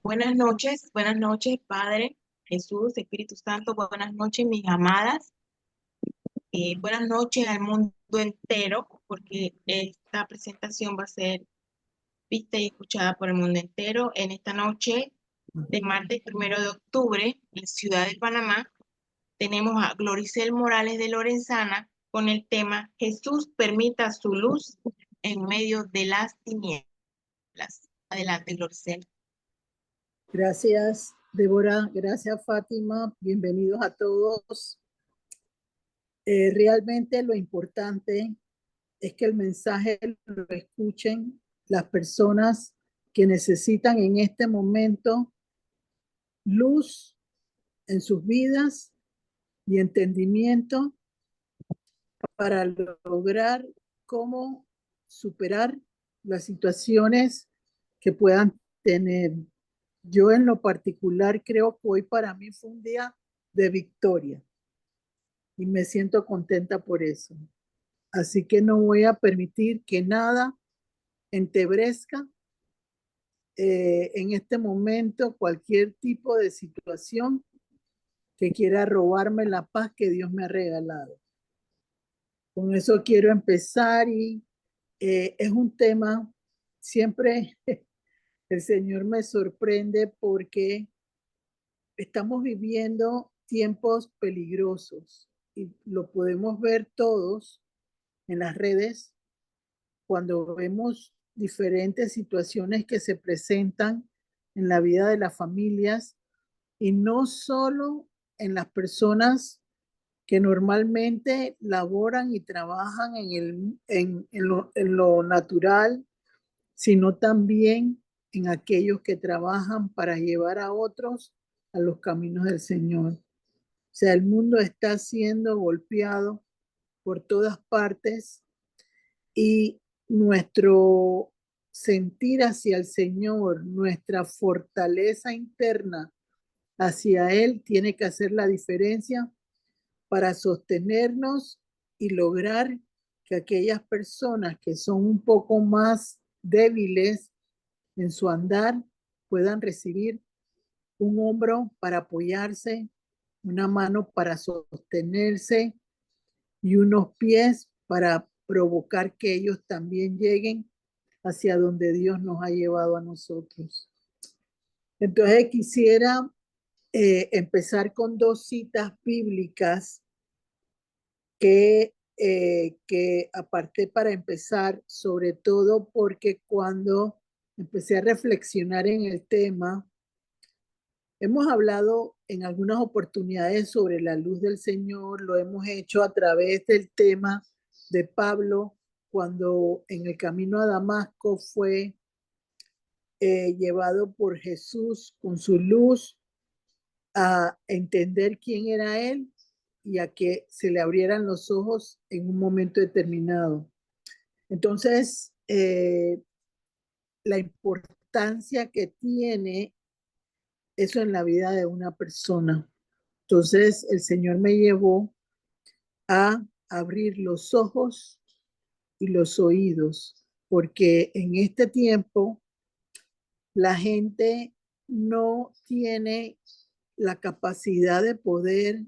Buenas noches, Padre Jesús, Espíritu Santo, buenas noches, mis amadas, buenas noches al mundo entero, porque esta presentación va a ser vista y escuchada por el mundo entero en esta noche de martes 1 de octubre, en Ciudad de Panamá. Tenemos a Gloricel Morales de Lorenzana con el tema Jesús permita su luz en medio de las tinieblas. Adelante, Gloricel. Gracias, Débora. Gracias, Fátima. Bienvenidos a todos. Realmente lo importante es que el mensaje lo escuchen las personas que necesitan en este momento luz en sus vidas y entendimiento para lograr cómo superar las situaciones que puedan tener. Yo en lo particular creo que hoy para mí fue un día de victoria y me siento contenta por eso. Así que no voy a permitir que nada entebrezca en este momento cualquier tipo de situación que quiera robarme la paz que Dios me ha regalado. Con eso quiero empezar y es un tema, siempre el Señor me sorprende porque estamos viviendo tiempos peligrosos y lo podemos ver todos en las redes cuando vemos diferentes situaciones que se presentan en la vida de las familias y no solo en las personas que normalmente laboran y trabajan en lo natural, sino también en aquellos que trabajan para llevar a otros a los caminos del Señor. O sea, el mundo está siendo golpeado por todas partes y nuestro sentir hacia el Señor, nuestra fortaleza interna hacia Él tiene que hacer la diferencia para sostenernos y lograr que aquellas personas que son un poco más débiles en su andar puedan recibir un hombro para apoyarse, una mano para sostenerse y unos pies para provocar que ellos también lleguen hacia donde Dios nos ha llevado a nosotros. Entonces quisiera empezar con dos citas bíblicas que aparté para empezar, sobre todo porque cuando empecé a reflexionar en el tema, hemos hablado en algunas oportunidades sobre la luz del Señor, lo hemos hecho a través del tema de Pablo, cuando en el camino a Damasco fue llevado por Jesús con su luz a entender quién era Él y a que se le abrieran los ojos en un momento determinado. Entonces, la importancia que tiene eso en la vida de una persona. Entonces, el Señor me llevó a abrir los ojos y los oídos, porque en este tiempo la gente no tiene la capacidad de poder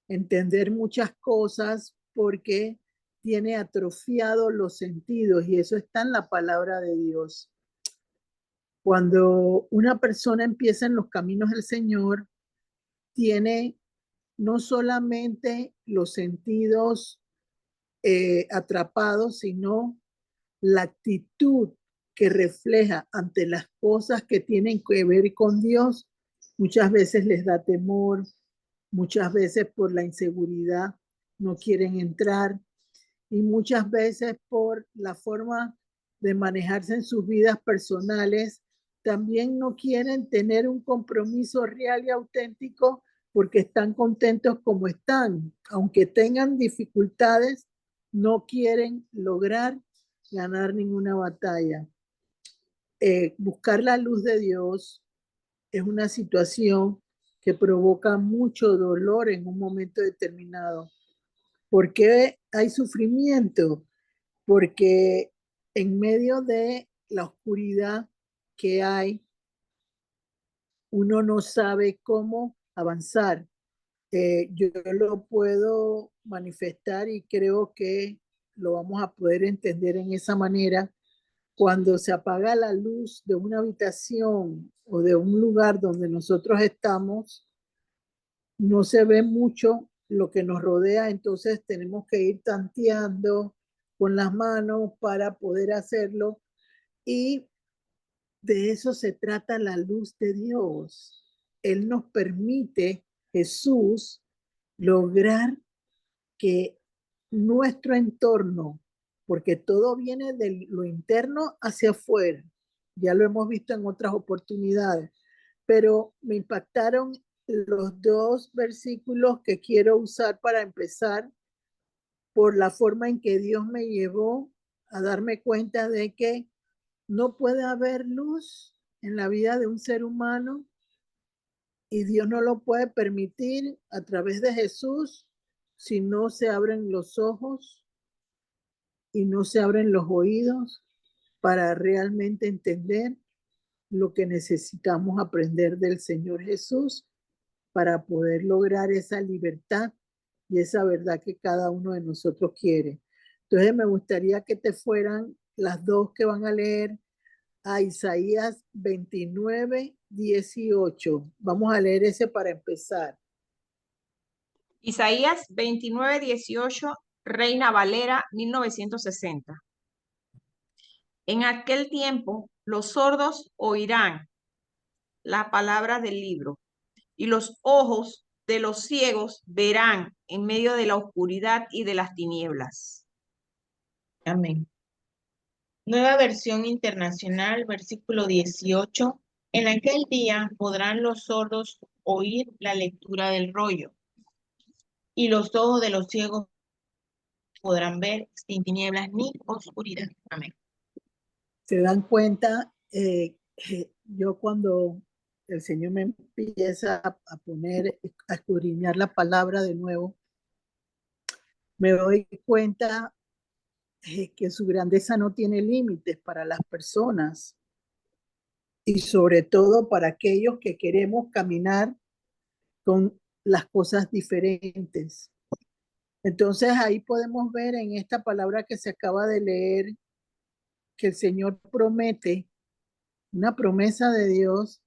entender muchas cosas porque tiene atrofiados los sentidos y eso está en la palabra de Dios. Cuando una persona empieza en los caminos del Señor, tiene no solamente los sentidos atrapados, sino la actitud que refleja ante las cosas que tienen que ver con Dios, muchas veces les da temor, muchas veces por la inseguridad no quieren entrar y muchas veces por la forma de manejarse en sus vidas personales, también no quieren tener un compromiso real y auténtico porque están contentos como están. Aunque tengan dificultades, no quieren lograr ganar ninguna batalla. Buscar la luz de Dios es una situación que provoca mucho dolor en un momento determinado. ¿Por qué hay sufrimiento? Porque en medio de la oscuridad que hay, uno no sabe cómo avanzar. Yo lo puedo manifestar y creo que lo vamos a poder entender en esa manera. Cuando se apaga la luz de una habitación o de un lugar donde nosotros estamos, no se ve mucho lo que nos rodea, entonces tenemos que ir tanteando con las manos para poder hacerlo. Y de eso se trata la luz de Dios. Él nos permite, Jesús, lograr que nuestro entorno, porque todo viene de lo interno hacia afuera, ya lo hemos visto en otras oportunidades, pero me impactaron los dos versículos que quiero usar para empezar, por la forma en que Dios me llevó a darme cuenta de que no puede haber luz en la vida de un ser humano y Dios no lo puede permitir a través de Jesús si no se abren los ojos y no se abren los oídos para realmente entender lo que necesitamos aprender del Señor Jesús para poder lograr esa libertad y esa verdad que cada uno de nosotros quiere. Entonces me gustaría que te fueran las dos que van a leer a Isaías 29:18. Vamos a leer ese para empezar. Isaías 29:18, Reina Valera 1960. En aquel tiempo los sordos oirán la palabra del libro y los ojos de los ciegos verán en medio de la oscuridad y de las tinieblas. Amén. Nueva versión internacional, versículo 18. En aquel día podrán los sordos oír la lectura del rollo, y los ojos de los ciegos podrán ver sin tinieblas ni oscuridad. Amén. Se dan cuenta, yo cuando el Señor me empieza a poner, a escudriñar la palabra de nuevo, me doy cuenta que su grandeza no tiene límites para las personas y sobre todo para aquellos que queremos caminar con las cosas diferentes. Entonces ahí podemos ver en esta palabra que se acaba de leer que el Señor promete, una promesa de Dios,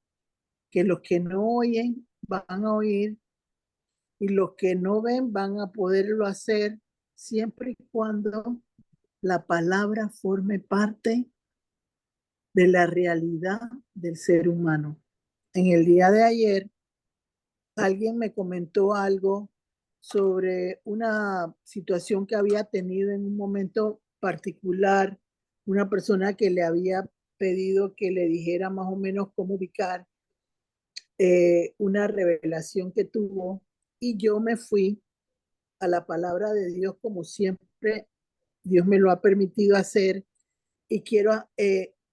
que los que no oyen van a oír y los que no ven van a poderlo hacer siempre y cuando la palabra forme parte de la realidad del ser humano. En el día de ayer, alguien me comentó algo sobre una situación que había tenido en un momento particular, una persona que le había pedido que le dijera más o menos cómo ubicar una revelación que tuvo, y yo me fui a la palabra de Dios como siempre Dios me lo ha permitido hacer, y quiero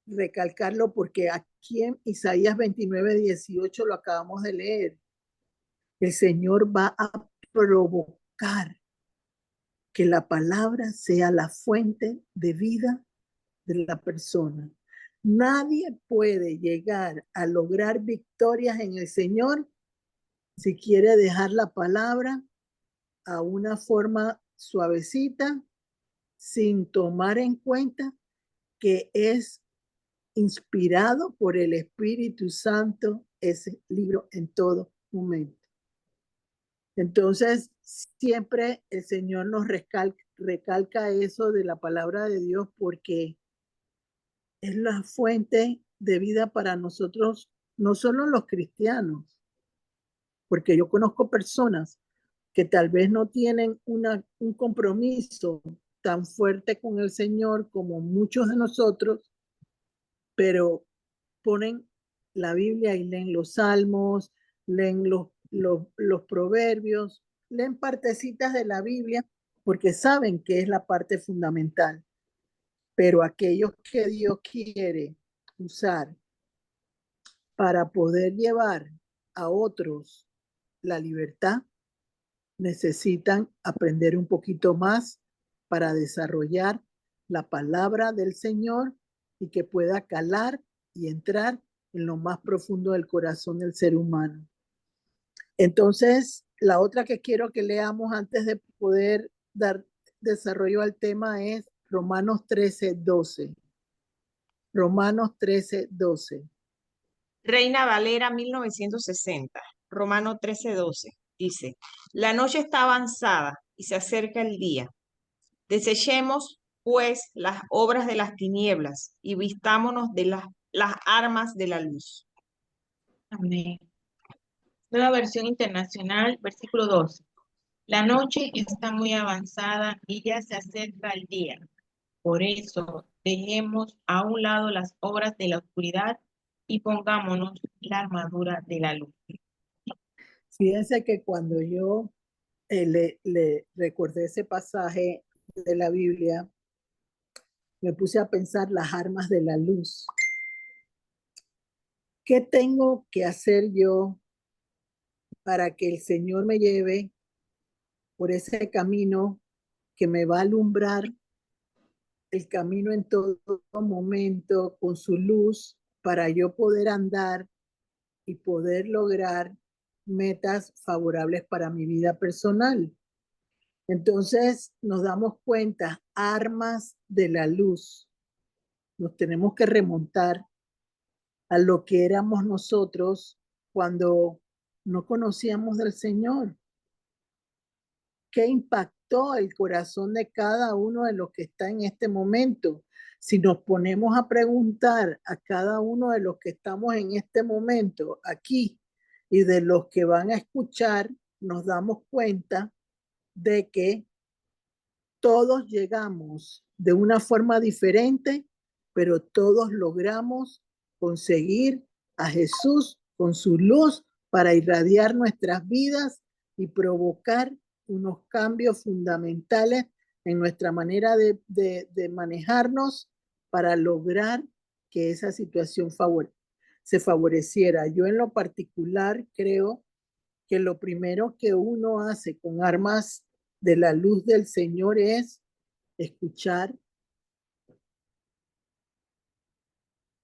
recalcarlo porque aquí en Isaías 29:18 lo acabamos de leer. El Señor va a provocar que la palabra sea la fuente de vida de la persona. Nadie puede llegar a lograr victorias en el Señor si quiere dejar la palabra a una forma suavecita, sin tomar en cuenta que es inspirado por el Espíritu Santo ese libro en todo momento. Entonces, siempre el Señor nos recalca eso de la palabra de Dios porque es la fuente de vida para nosotros, no solo los cristianos, porque yo conozco personas que tal vez no tienen un compromiso tan fuerte con el Señor como muchos de nosotros, pero ponen la Biblia y leen los salmos, leen los proverbios, leen partecitas de la Biblia porque saben que es la parte fundamental. Pero aquellos que Dios quiere usar para poder llevar a otros la libertad, necesitan aprender un poquito más para desarrollar la palabra del Señor y que pueda calar y entrar en lo más profundo del corazón del ser humano. Entonces, la otra que quiero que leamos antes de poder dar desarrollo al tema es Romanos 13:12. Romanos 13:12. Reina Valera 1960, Romano 13:12, dice, la noche está avanzada y se acerca el día. Desechemos, pues, las obras de las tinieblas y vistámonos de las armas de la luz. Amén. Nueva versión internacional, versículo 12. La noche está muy avanzada y ya se acerca el día. Por eso, dejemos a un lado las obras de la oscuridad y pongámonos la armadura de la luz. Fíjense que cuando yo le recordé ese pasaje de la Biblia, me puse a pensar las armas de la luz. ¿Qué tengo que hacer yo para que el Señor me lleve por ese camino que me va a alumbrar el camino en todo momento con su luz para yo poder andar y poder lograr metas favorables para mi vida personal? Entonces nos damos cuenta, armas de la luz. Nos tenemos que remontar a lo que éramos nosotros cuando no conocíamos del Señor. ¿Qué impactó el corazón de cada uno de los que está en este momento? Si nos ponemos a preguntar a cada uno de los que estamos en este momento aquí y de los que van a escuchar, nos damos cuenta de que todos llegamos de una forma diferente, pero todos logramos conseguir a Jesús con su luz para irradiar nuestras vidas y provocar unos cambios fundamentales en nuestra manera de manejarnos para lograr que esa situación se favoreciera. Yo en lo particular creo que lo primero que uno hace con armas de la luz del Señor es escuchar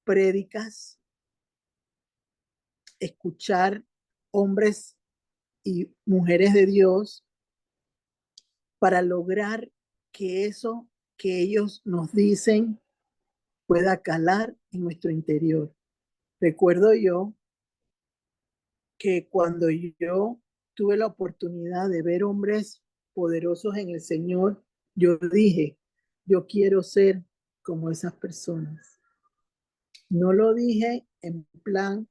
prédicas, escuchar hombres y mujeres de Dios para lograr que eso que ellos nos dicen pueda calar en nuestro interior. Recuerdo yo que cuando yo tuve la oportunidad de ver hombres poderosos en el Señor, yo dije, yo quiero ser como esas personas. No lo dije en plan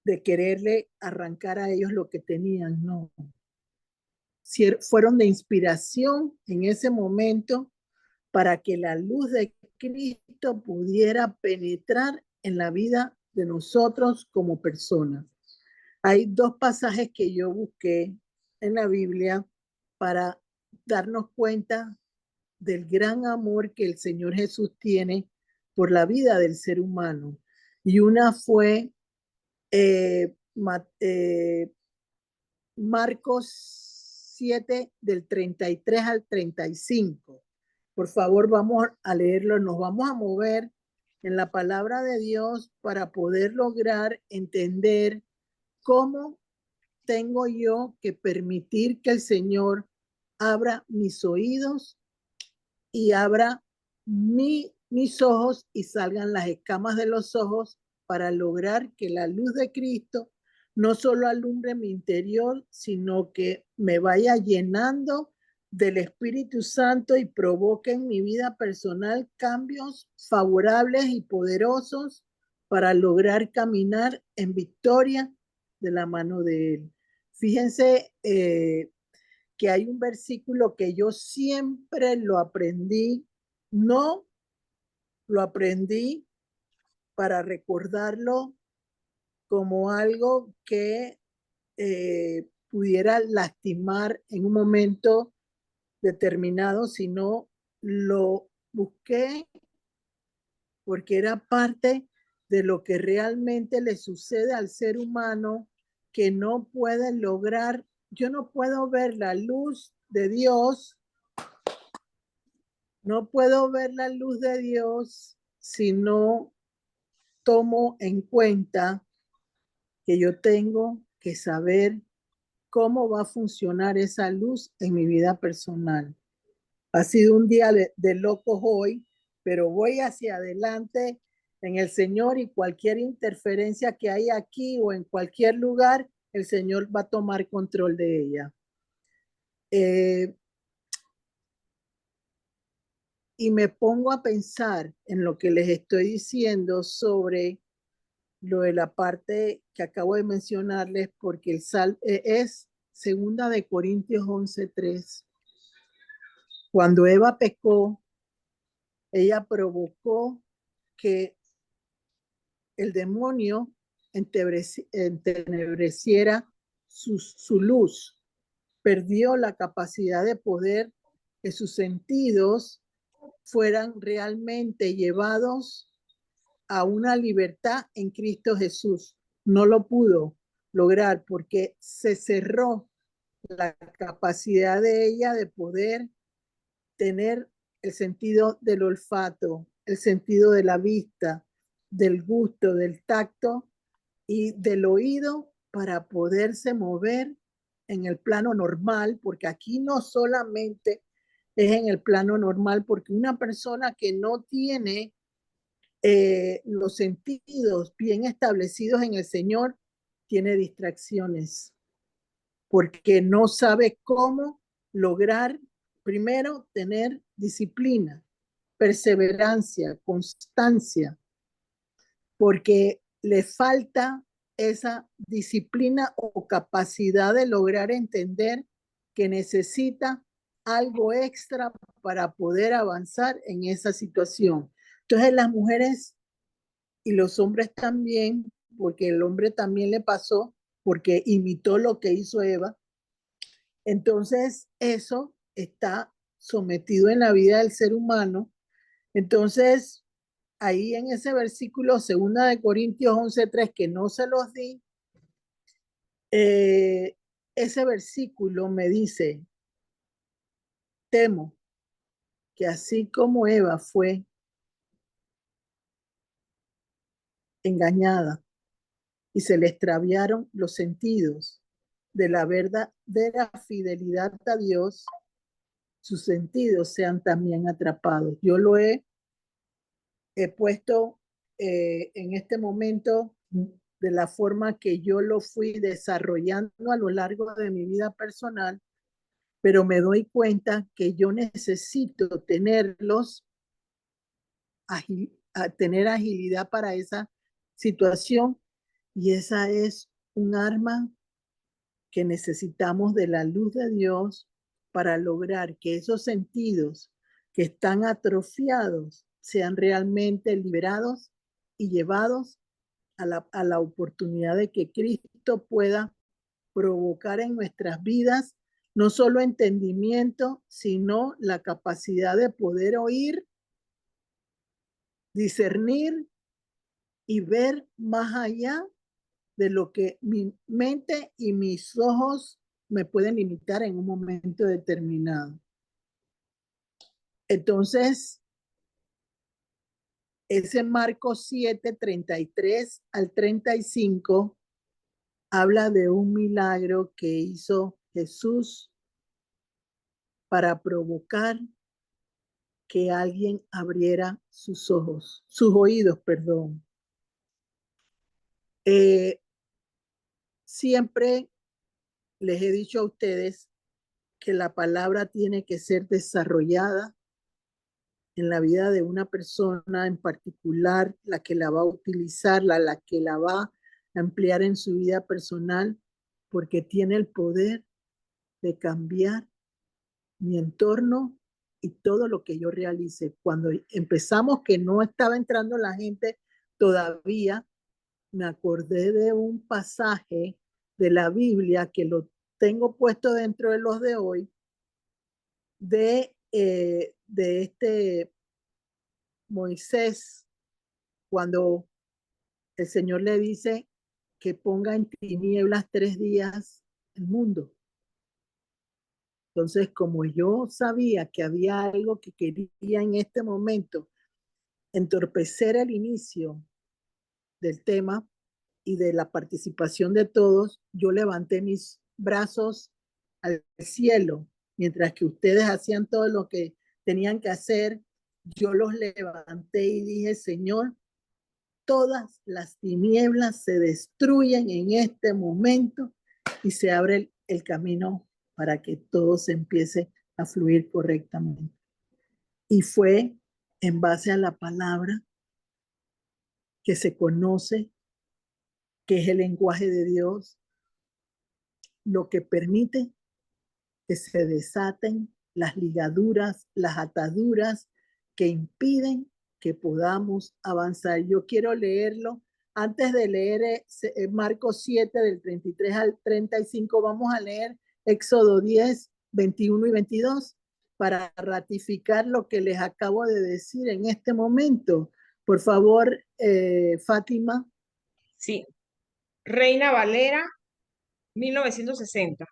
de quererle arrancar a ellos lo que tenían, no. Fueron de inspiración en ese momento para que la luz de Cristo pudiera penetrar en la vida de nosotros como personas. Hay dos pasajes que yo busqué en la Biblia para darnos cuenta del gran amor que el Señor Jesús tiene por la vida del ser humano. Y una fue Marcos 7 del 33 al 35. Por favor, vamos a leerlo. Nos vamos a mover en la palabra de Dios para poder lograr entender cómo tengo yo que permitir que el Señor abra mis oídos y abra mis ojos y salgan las escamas de los ojos para lograr que la luz de Cristo no solo alumbre mi interior, sino que me vaya llenando del Espíritu Santo y provoque en mi vida personal cambios favorables y poderosos para lograr caminar en victoria de la mano de Él. Fíjense que hay un versículo que yo siempre lo aprendí, no lo aprendí para recordarlo como algo que pudiera lastimar en un momento determinado, sino lo busqué porque era parte de lo que realmente le sucede al ser humano que no puede lograr. Yo no puedo ver la luz de Dios, no puedo ver la luz de Dios si no tomo en cuenta que yo tengo que saber cómo va a funcionar esa luz en mi vida personal. Ha sido un día de locos hoy, pero voy hacia adelante en el Señor, y cualquier interferencia que haya aquí o en cualquier lugar, el Señor va a tomar control de ella. Y me pongo a pensar en lo que les estoy diciendo sobre lo de la parte que acabo de mencionarles, porque el es 2 Corintios 11:3. Cuando Eva pecó, ella provocó que el demonio entenebreciera su luz. Perdió la capacidad de poder que sus sentidos fueran realmente llevados a una libertad en Cristo Jesús. No lo pudo lograr porque se cerró la capacidad de ella de poder tener el sentido del olfato, el sentido de la vista, del gusto, del tacto y del oído, para poderse mover en el plano normal, porque aquí no solamente es en el plano normal, porque una persona que no tiene los sentidos bien establecidos en el Señor tiene distracciones, porque no sabe cómo lograr, primero, tener disciplina, perseverancia, constancia, porque le falta esa disciplina o capacidad de lograr entender que necesita algo extra para poder avanzar en esa situación. Entonces las mujeres y los hombres también, porque el hombre también le pasó, porque imitó lo que hizo Eva. Entonces eso está sometido en la vida del ser humano. Entonces, ahí en ese versículo, 2 Corintios 11:3, que no se los di, ese versículo me dice: temo que así como Eva fue engañada y se le extraviaron los sentidos de la verdadera fidelidad a Dios, sus sentidos sean también atrapados. Yo lo he puesto en este momento de la forma que yo lo fui desarrollando a lo largo de mi vida personal, pero me doy cuenta que yo necesito tenerlos, tener agilidad para esa situación, y esa es un arma que necesitamos de la luz de Dios para lograr que esos sentidos que están atrofiados sean realmente liberados y llevados a la oportunidad de que Cristo pueda provocar en nuestras vidas no solo entendimiento, sino la capacidad de poder oír, discernir y ver más allá de lo que mi mente y mis ojos me pueden limitar en un momento determinado. Entonces, ese Marcos 7:33-35 habla de un milagro que hizo Jesús para provocar que alguien abriera sus ojos, sus oídos, perdón. Siempre les he dicho a ustedes que la palabra tiene que ser desarrollada en la vida de una persona en particular, la que la va a utilizar, la que la va a emplear en su vida personal, porque tiene el poder de cambiar mi entorno y todo lo que yo realice. Cuando empezamos, que no estaba entrando la gente todavía, me acordé de un pasaje de la Biblia que lo tengo puesto dentro de los de hoy, de este Moisés, cuando el Señor le dice que ponga en tinieblas 3 días el mundo. Entonces, como yo sabía que había algo que quería en este momento entorpecer el inicio del tema y de la participación de todos, yo levanté mis brazos al cielo, mientras que ustedes hacían todo lo que tenían que hacer, yo los levanté y dije, Señor, todas las tinieblas se destruyen en este momento y se abre el camino para que todo se empiece a fluir correctamente. Y fue en base a la palabra que se conoce, que es el lenguaje de Dios, lo que permite que se desaten las ligaduras, las ataduras que impiden que podamos avanzar. Yo quiero leerlo. Antes de leer Marcos 7 del 33 al 35, vamos a leer Éxodo 10, 21 y 22 para ratificar lo que les acabo de decir en este momento. Por favor, Fátima. Sí. Reina Valera, 1960.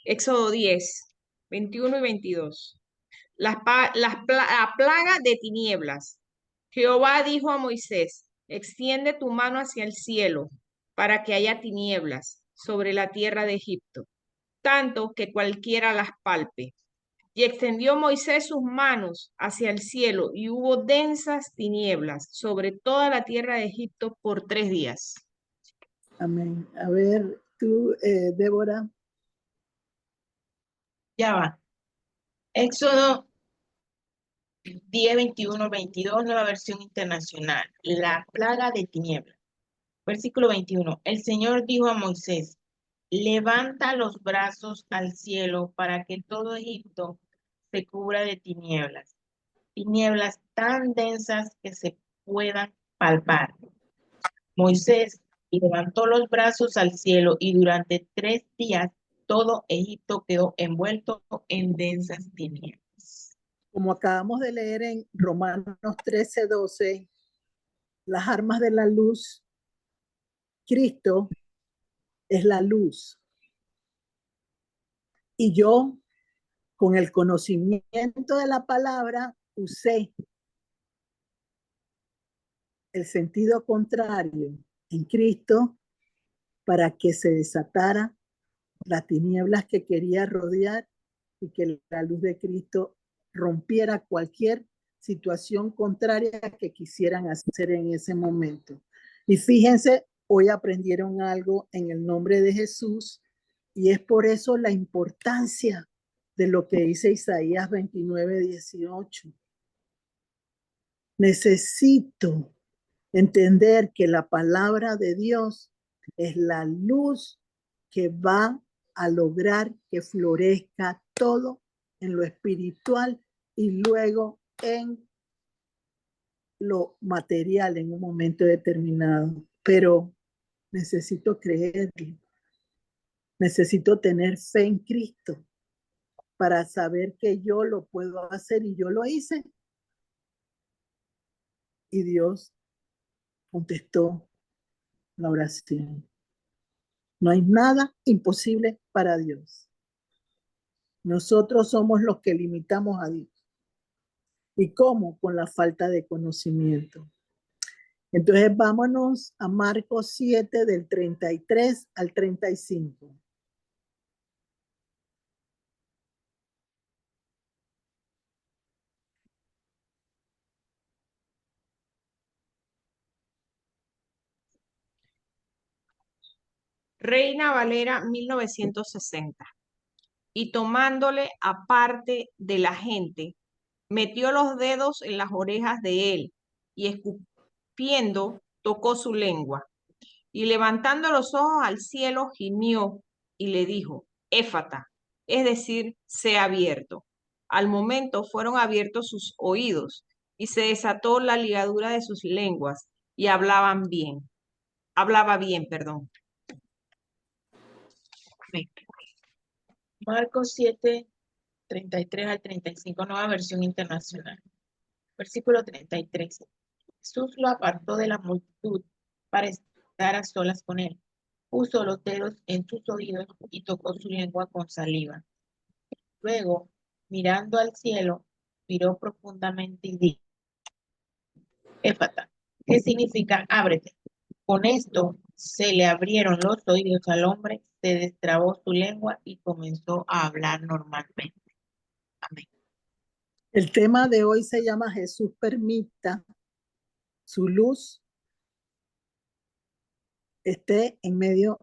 Éxodo 10, 21 y 22. La plaga de tinieblas. Jehová dijo a Moisés, extiende tu mano hacia el cielo para que haya tinieblas sobre la tierra de Egipto, tanto que cualquiera las palpe. Y extendió Moisés sus manos hacia el cielo y hubo densas tinieblas sobre toda la tierra de Egipto por 3 días. Amén. A ver, tú, Débora. Ya va. Éxodo 10, 21, 22, nueva versión internacional. La plaga de tinieblas. Versículo 21. El Señor dijo a Moisés, levanta los brazos al cielo para que todo Egipto se cubra de tinieblas. Tinieblas tan densas que se puedan palpar. Moisés levantó los brazos al cielo y durante 3 días todo Egipto quedó envuelto en densas tinieblas. Como acabamos de leer en Romanos 13, 12, las armas de la luz, Cristo es la luz. Y yo, con el conocimiento de la palabra, usé el sentido contrario en Cristo para que se desatara las tinieblas que quería rodear y que la luz de Cristo rompiera cualquier situación contraria que quisieran hacer en ese momento. Y fíjense, hoy aprendieron algo en el nombre de Jesús y es por eso la importancia de lo que dice Isaías 29, 18. Necesito entender que la palabra de Dios es la luz que va a lograr que florezca todo en lo espiritual y luego en lo material en un momento determinado. Pero necesito creerlo. Necesito tener fe en Cristo para saber que yo lo puedo hacer y yo lo hice. Y Dios contestó la oración. No hay nada imposible para Dios. Nosotros somos los que limitamos a Dios. ¿Y cómo? Con la falta de conocimiento. Entonces vámonos a Marcos 7 del 33 al 35. Reina Valera, 1960. Y tomándole aparte de la gente, metió los dedos en las orejas de él y escupiendo tocó su lengua. Y levantando los ojos al cielo, gimió y le dijo, Éfata, es decir, sea abierto. Al momento fueron abiertos sus oídos y se desató la ligadura de sus lenguas y hablaba bien, perdón. Marcos 7, 33 al 35, nueva versión internacional. Versículo 33. Jesús lo apartó de la multitud para estar a solas con él. Puso los dedos en sus oídos y tocó su lengua con saliva. Luego, mirando al cielo, miró profundamente y dijo, Éfata, ¿qué significa ábrete? Con esto se le abrieron los oídos al hombre, se destrabó su lengua y comenzó a hablar normalmente. Amén. El tema de hoy se llama Jesús permita su luz esté en medio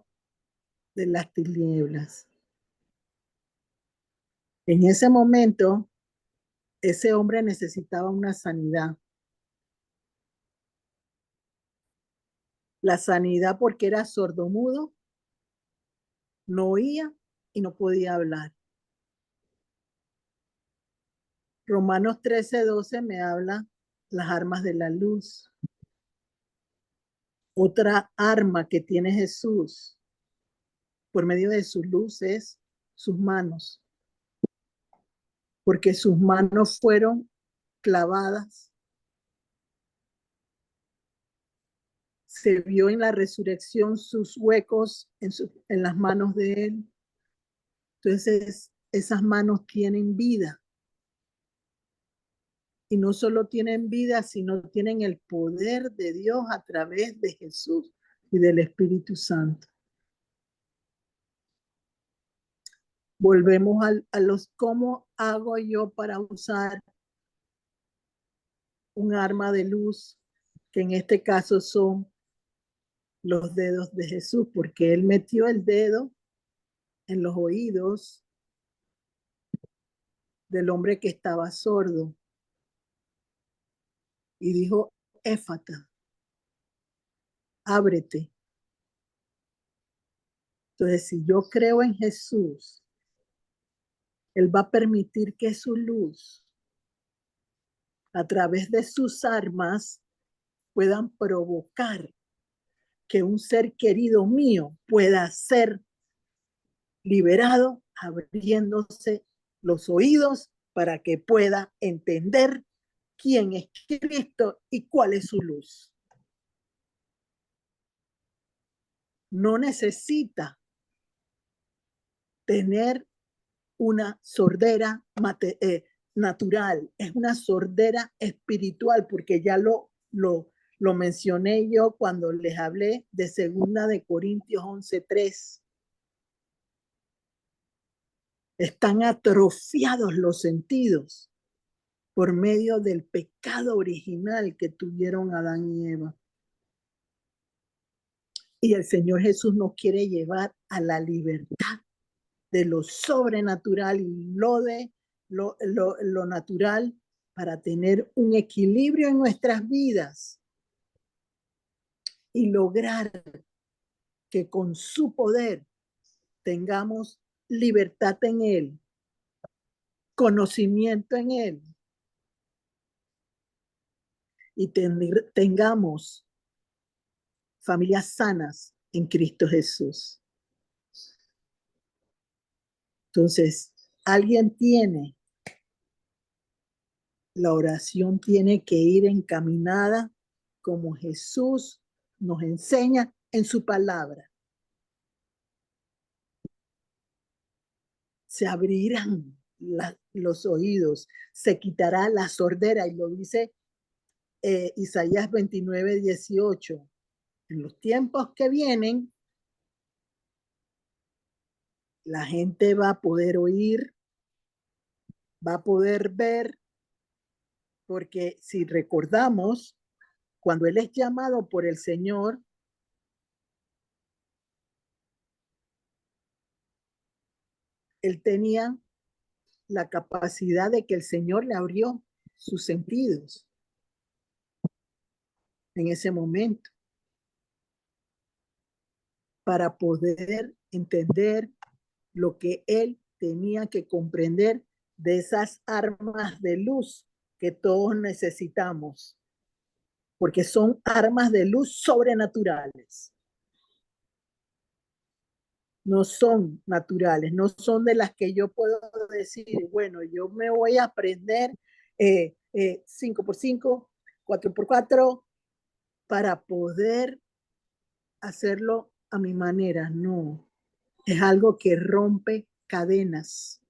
de las tinieblas. En ese momento, ese hombre necesitaba una sanidad. La sanidad porque era sordomudo, no oía y no podía hablar. Romanos 13:12 me habla las armas de la luz. Otra arma que tiene Jesús por medio de su luz es sus manos, porque sus manos fueron clavadas. Se vio en la resurrección sus huecos en las manos de él. Entonces, esas manos tienen vida. Y no solo tienen vida, sino tienen el poder de Dios a través de Jesús y del Espíritu Santo. Volvemos a los cómo hago yo para usar un arma de luz, que en este caso son los dedos de Jesús, porque él metió el dedo en los oídos del hombre que estaba sordo y dijo, Éfata, ábrete. Entonces, si yo creo en Jesús, él va a permitir que su luz, a través de sus armas, puedan provocar que un ser querido mío pueda ser liberado, abriéndose los oídos para que pueda entender quién es Cristo y cuál es su luz. No necesita tener una sordera natural, es una sordera espiritual, porque ya lo mencioné yo cuando les hablé de 2 de Corintios 11:3. Están atrofiados los sentidos por medio del pecado original que tuvieron Adán y Eva. Y el Señor Jesús nos quiere llevar a la libertad de lo sobrenatural y lo natural para tener un equilibrio en nuestras vidas y lograr que con su poder tengamos libertad en Él, conocimiento en Él y tengamos familias sanas en Cristo Jesús. Entonces, la oración tiene que ir encaminada como Jesús nos enseña en su palabra. Se abrirán los oídos, se quitará la sordera, y lo dice Isaías 29:18. En los tiempos que vienen, la gente va a poder oír, va a poder ver, porque si recordamos, cuando él es llamado por el Señor, él tenía la capacidad de que el Señor le abrió sus sentidos en ese momento para poder entender lo que él tenía que comprender de esas armas de luz que todos necesitamos, porque son armas de luz sobrenaturales. No son naturales, no son de las que yo puedo decir, bueno, yo me voy a aprender 5x5, 4x4 para poder hacerlo a mi manera. No, es algo que rompe cadenas.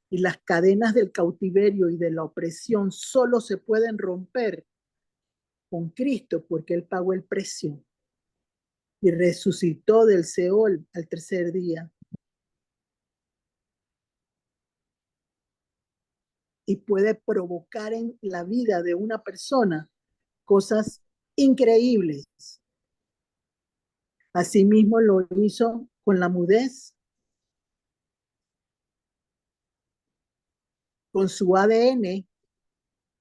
Y las cadenas del cautiverio y de la opresión solo se pueden romper con Cristo porque Él pagó el precio. y resucitó del Seol al tercer día. Y puede provocar en la vida de una persona cosas increíbles. Asimismo lo hizo con la mudez, con su ADN,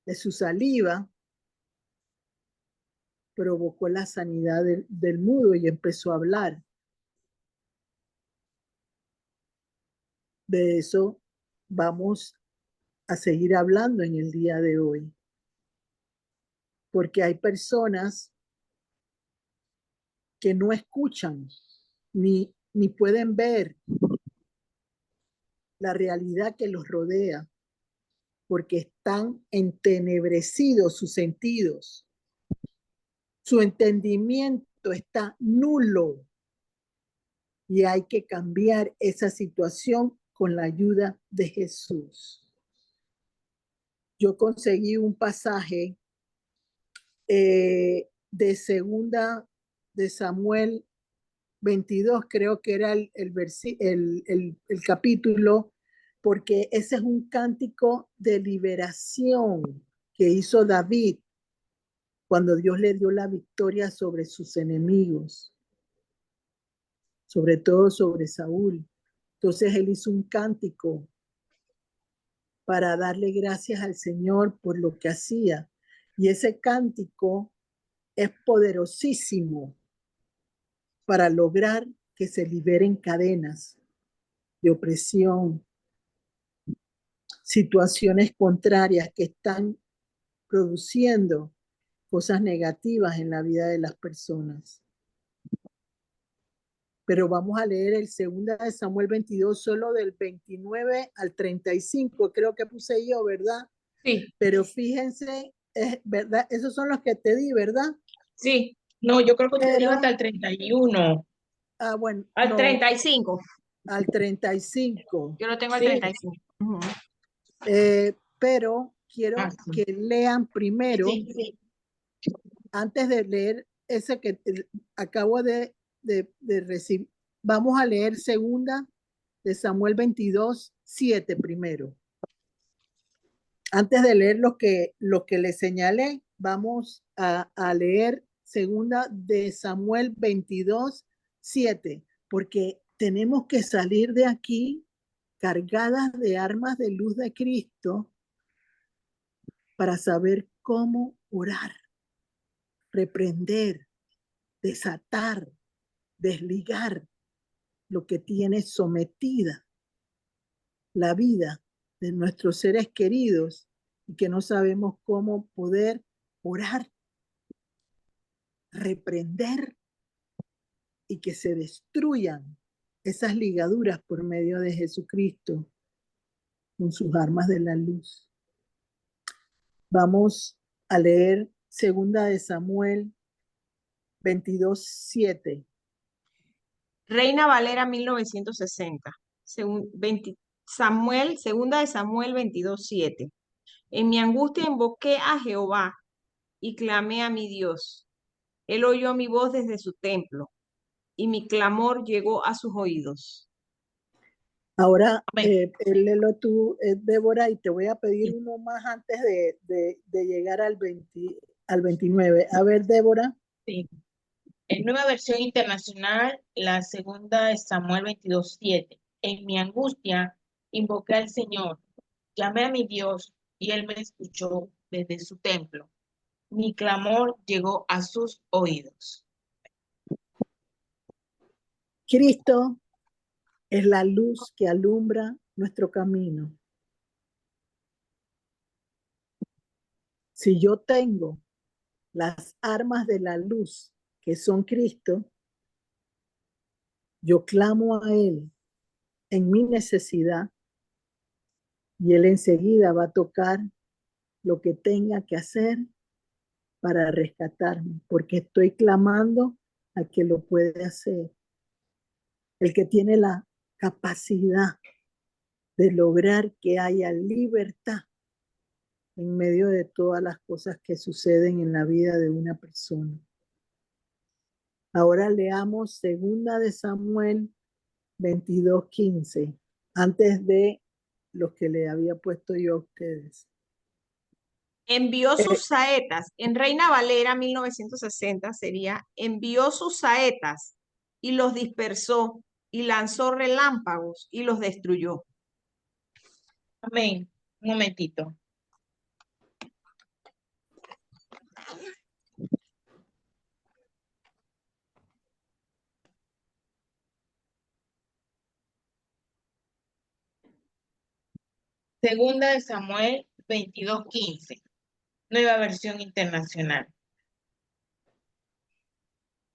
de su saliva, provocó la sanidad del mudo y empezó a hablar. De eso vamos a seguir hablando en el día de hoy. Porque hay personas que no escuchan ni pueden ver la realidad que los rodea, porque están entenebrecidos sus sentidos. Su entendimiento está nulo y hay que cambiar esa situación con la ayuda de Jesús. Yo conseguí un pasaje de segunda de Samuel 22, creo que era el capítulo, porque ese es un cántico de liberación que hizo David cuando Dios le dio la victoria sobre sus enemigos, sobre todo sobre Saúl. Entonces él hizo un cántico para darle gracias al Señor por lo que hacía. Y ese cántico es poderosísimo para lograr que se liberen cadenas de opresión, situaciones contrarias que están produciendo cosas negativas en la vida de las personas. Pero vamos a leer el 2 de Samuel 22, solo del 29 al 35, creo que puse yo, ¿verdad? Sí. Pero fíjense, ¿verdad? Esos son los que te di, ¿verdad? Sí, no, yo creo que usted Pero, iba hasta el 31. bueno, Al no, 35. al 35. Yo lo tengo al Sí. 35. Ujú. Pero quiero Sí. que lean primero, Sí. antes de leer ese que acabo de recibir. Vamos a leer 2 de Samuel 22, 7 primero. Antes de leer lo que le señalé, vamos a leer 2 de Samuel 22, 7, porque tenemos que salir de aquí cargadas de armas de luz de Cristo para saber cómo orar, reprender, desatar, desligar lo que tiene sometida la vida de nuestros seres queridos y que no sabemos cómo poder orar, reprender y que se destruyan esas ligaduras por medio de Jesucristo con sus armas de la luz. Vamos a leer 2 de Samuel 22, 7. Reina Valera 1960. Samuel, 2 de Samuel 22, 7. En mi angustia invoqué a Jehová y clamé a mi Dios. Él oyó mi voz desde su templo y mi clamor llegó a sus oídos. Ahora, Amén. léelo tú, Débora, y te voy a pedir uno más antes de llegar al 29. A ver, Débora. Sí. En nueva versión internacional, la 2 de Samuel 22, 7. En mi angustia invoqué al Señor, llamé a mi Dios y Él me escuchó desde su templo. Mi clamor llegó a sus oídos. Cristo es la luz que alumbra nuestro camino. Si yo tengo las armas de la luz, que son Cristo, yo clamo a Él en mi necesidad y Él enseguida va a tocar lo que tenga que hacer para rescatarme, porque estoy clamando a que lo puede hacer. El que tiene la capacidad de lograr que haya libertad en medio de todas las cosas que suceden en la vida de una persona. Ahora leamos 2 de Samuel 22:15, antes de los que le había puesto yo a ustedes. Envió sus saetas, en Reina Valera 1960 sería, envió sus saetas y los dispersó y lanzó relámpagos y los destruyó. Amén. Un momentito. Segunda de Samuel 22:15. Nueva versión internacional.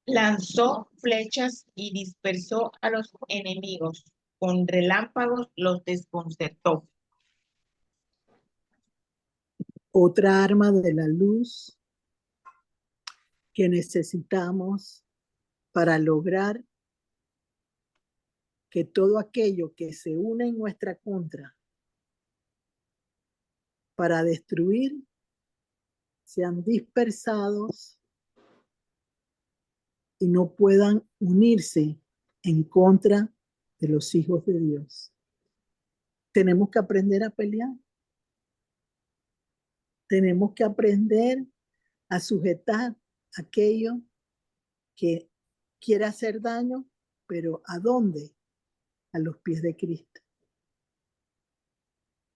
Lanzó flechas y dispersó a los enemigos. Con relámpagos los desconcertó. Otra arma de la luz que necesitamos para lograr que todo aquello que se une en nuestra contra para destruir sean dispersados y no puedan unirse en contra de los hijos de Dios. Tenemos que aprender a pelear. Tenemos que aprender a sujetar aquello que quiere hacer daño, pero ¿a dónde? A los pies de Cristo.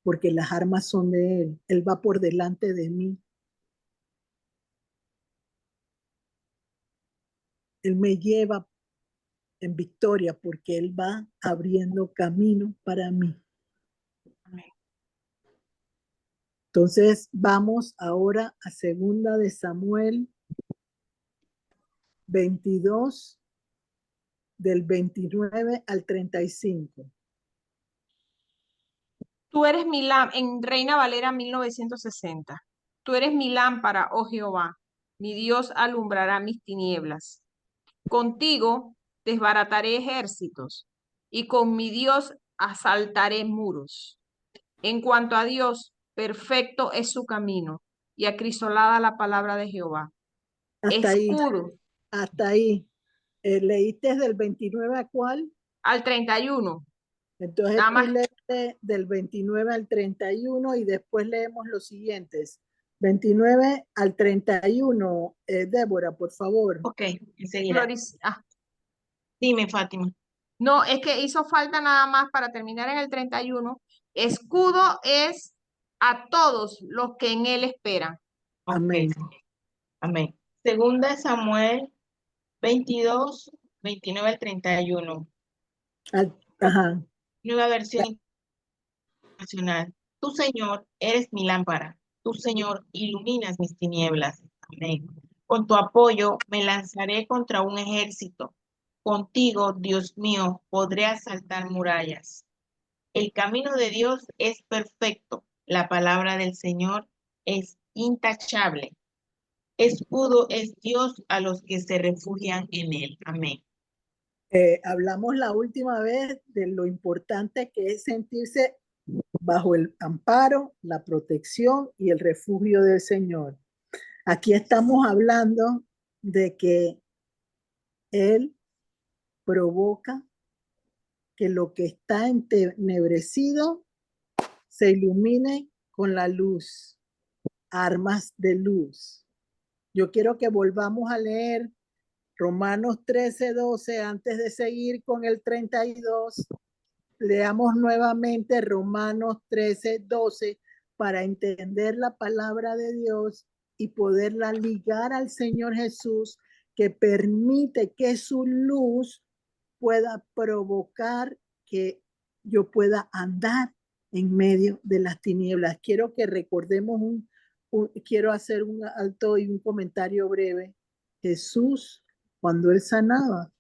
Porque las armas son de Él. Él va por delante de mí. Él me lleva en victoria porque Él va abriendo camino para mí. Entonces vamos ahora a 2 de Samuel 22, del 29 al 35. Tú eres mi lámpara, en Reina Valera 1960. Tú eres mi lámpara, oh Jehová. Mi Dios alumbrará mis tinieblas. Contigo desbarataré ejércitos y con mi Dios asaltaré muros. En cuanto a Dios, perfecto es su camino y acrisolada la palabra de Jehová. Hasta ahí, Escudo hasta ahí. ¿Leíste del 29 a cuál? al 31. Entonces Nada tú más. lees del 29 al 31 y después leemos los siguientes. 29 al 31, Débora, por favor. Ok, enseguida. Dime, Fátima. No, es que hizo falta nada más para terminar en el 31. Escudo es a todos los que en él esperan. Ok, Amén. amén. Segunda de Samuel 22, 29 al 31. Ajá. Nueva versión internacional. Tú, Señor, eres mi lámpara. Tú, Señor, iluminas mis tinieblas. Amén. Con tu apoyo me lanzaré contra un ejército. Contigo, Dios mío, podré asaltar murallas. El camino de Dios es perfecto. La palabra del Señor es intachable. Escudo es Dios a los que se refugian en él. Amén. Hablamos la última vez de lo importante que es sentirse bajo el amparo, la protección y el refugio del Señor. Aquí estamos hablando de que Él provoca que lo que está entenebrecido se ilumine con la luz, armas de luz. Yo quiero que volvamos a leer Romanos 13:12 antes de seguir con el 32. Leamos nuevamente Romanos 13:12 para entender la palabra de Dios y poderla ligar al Señor Jesús, que permite que su luz pueda provocar que yo pueda andar en medio de las tinieblas. Quiero que recordemos quiero hacer un alto y un comentario breve. Jesús, cuando él sanaba,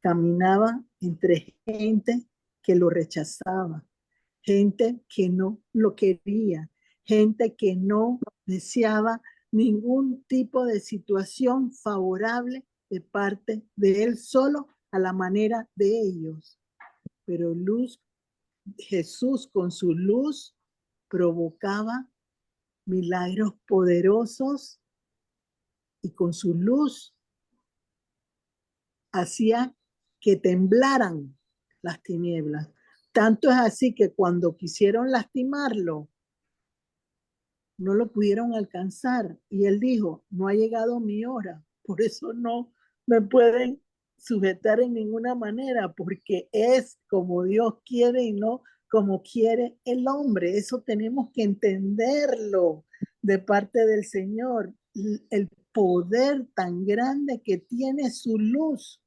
caminaba entre gente que lo rechazaba, gente que no lo quería, gente que no deseaba ningún tipo de situación favorable de parte de él, solo a la manera de ellos. Pero Jesús con su luz provocaba milagros poderosos y con su luz hacía que temblaran las tinieblas. Tanto es así que cuando quisieron lastimarlo, no lo pudieron alcanzar. Y él dijo, no ha llegado mi hora, por eso no me pueden sujetar en ninguna manera, porque es como Dios quiere y no como quiere el hombre. Eso tenemos que entenderlo de parte del Señor. El poder tan grande que tiene su luz,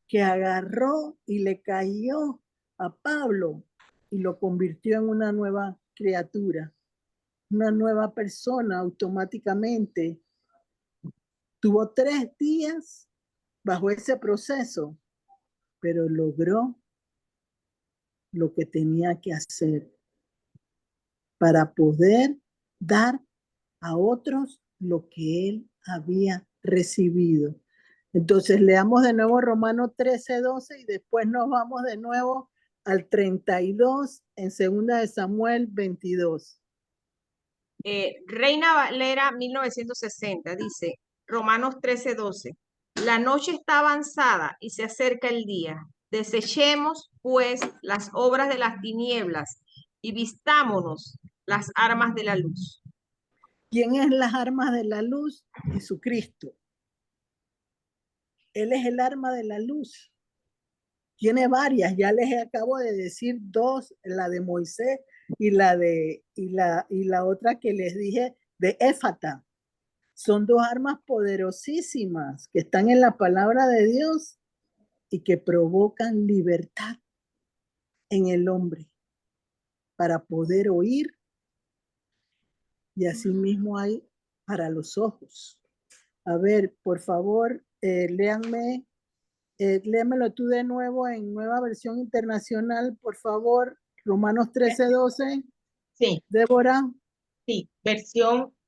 que agarró y le cayó a Pablo y lo convirtió en una nueva criatura, una nueva persona automáticamente. Tuvo 3 días bajo ese proceso, pero logró lo que tenía que hacer para poder dar a otros lo que él había recibido. Entonces leamos de nuevo Romanos 13:12 y después nos vamos de nuevo al 32 en 2 de Samuel 22. Reina Valera 1960 dice, Romanos 13:12, la noche está avanzada y se acerca el día. Desechemos, pues, las obras de las tinieblas y vistámonos las armas de la luz. ¿Quién es las armas de la luz? Jesucristo. Él es el arma de la luz. Tiene varias, ya les acabo de decir 2, la de Moisés y la otra que les dije de Éfata. Son 2 armas poderosísimas que están en la palabra de Dios y que provocan libertad en el hombre para poder oír, y así mismo hay para los ojos. A ver, por favor, léanme, léamelo tú de nuevo en Nueva Versión Internacional, por favor, Romanos 13:12. Sí, Débora. sí,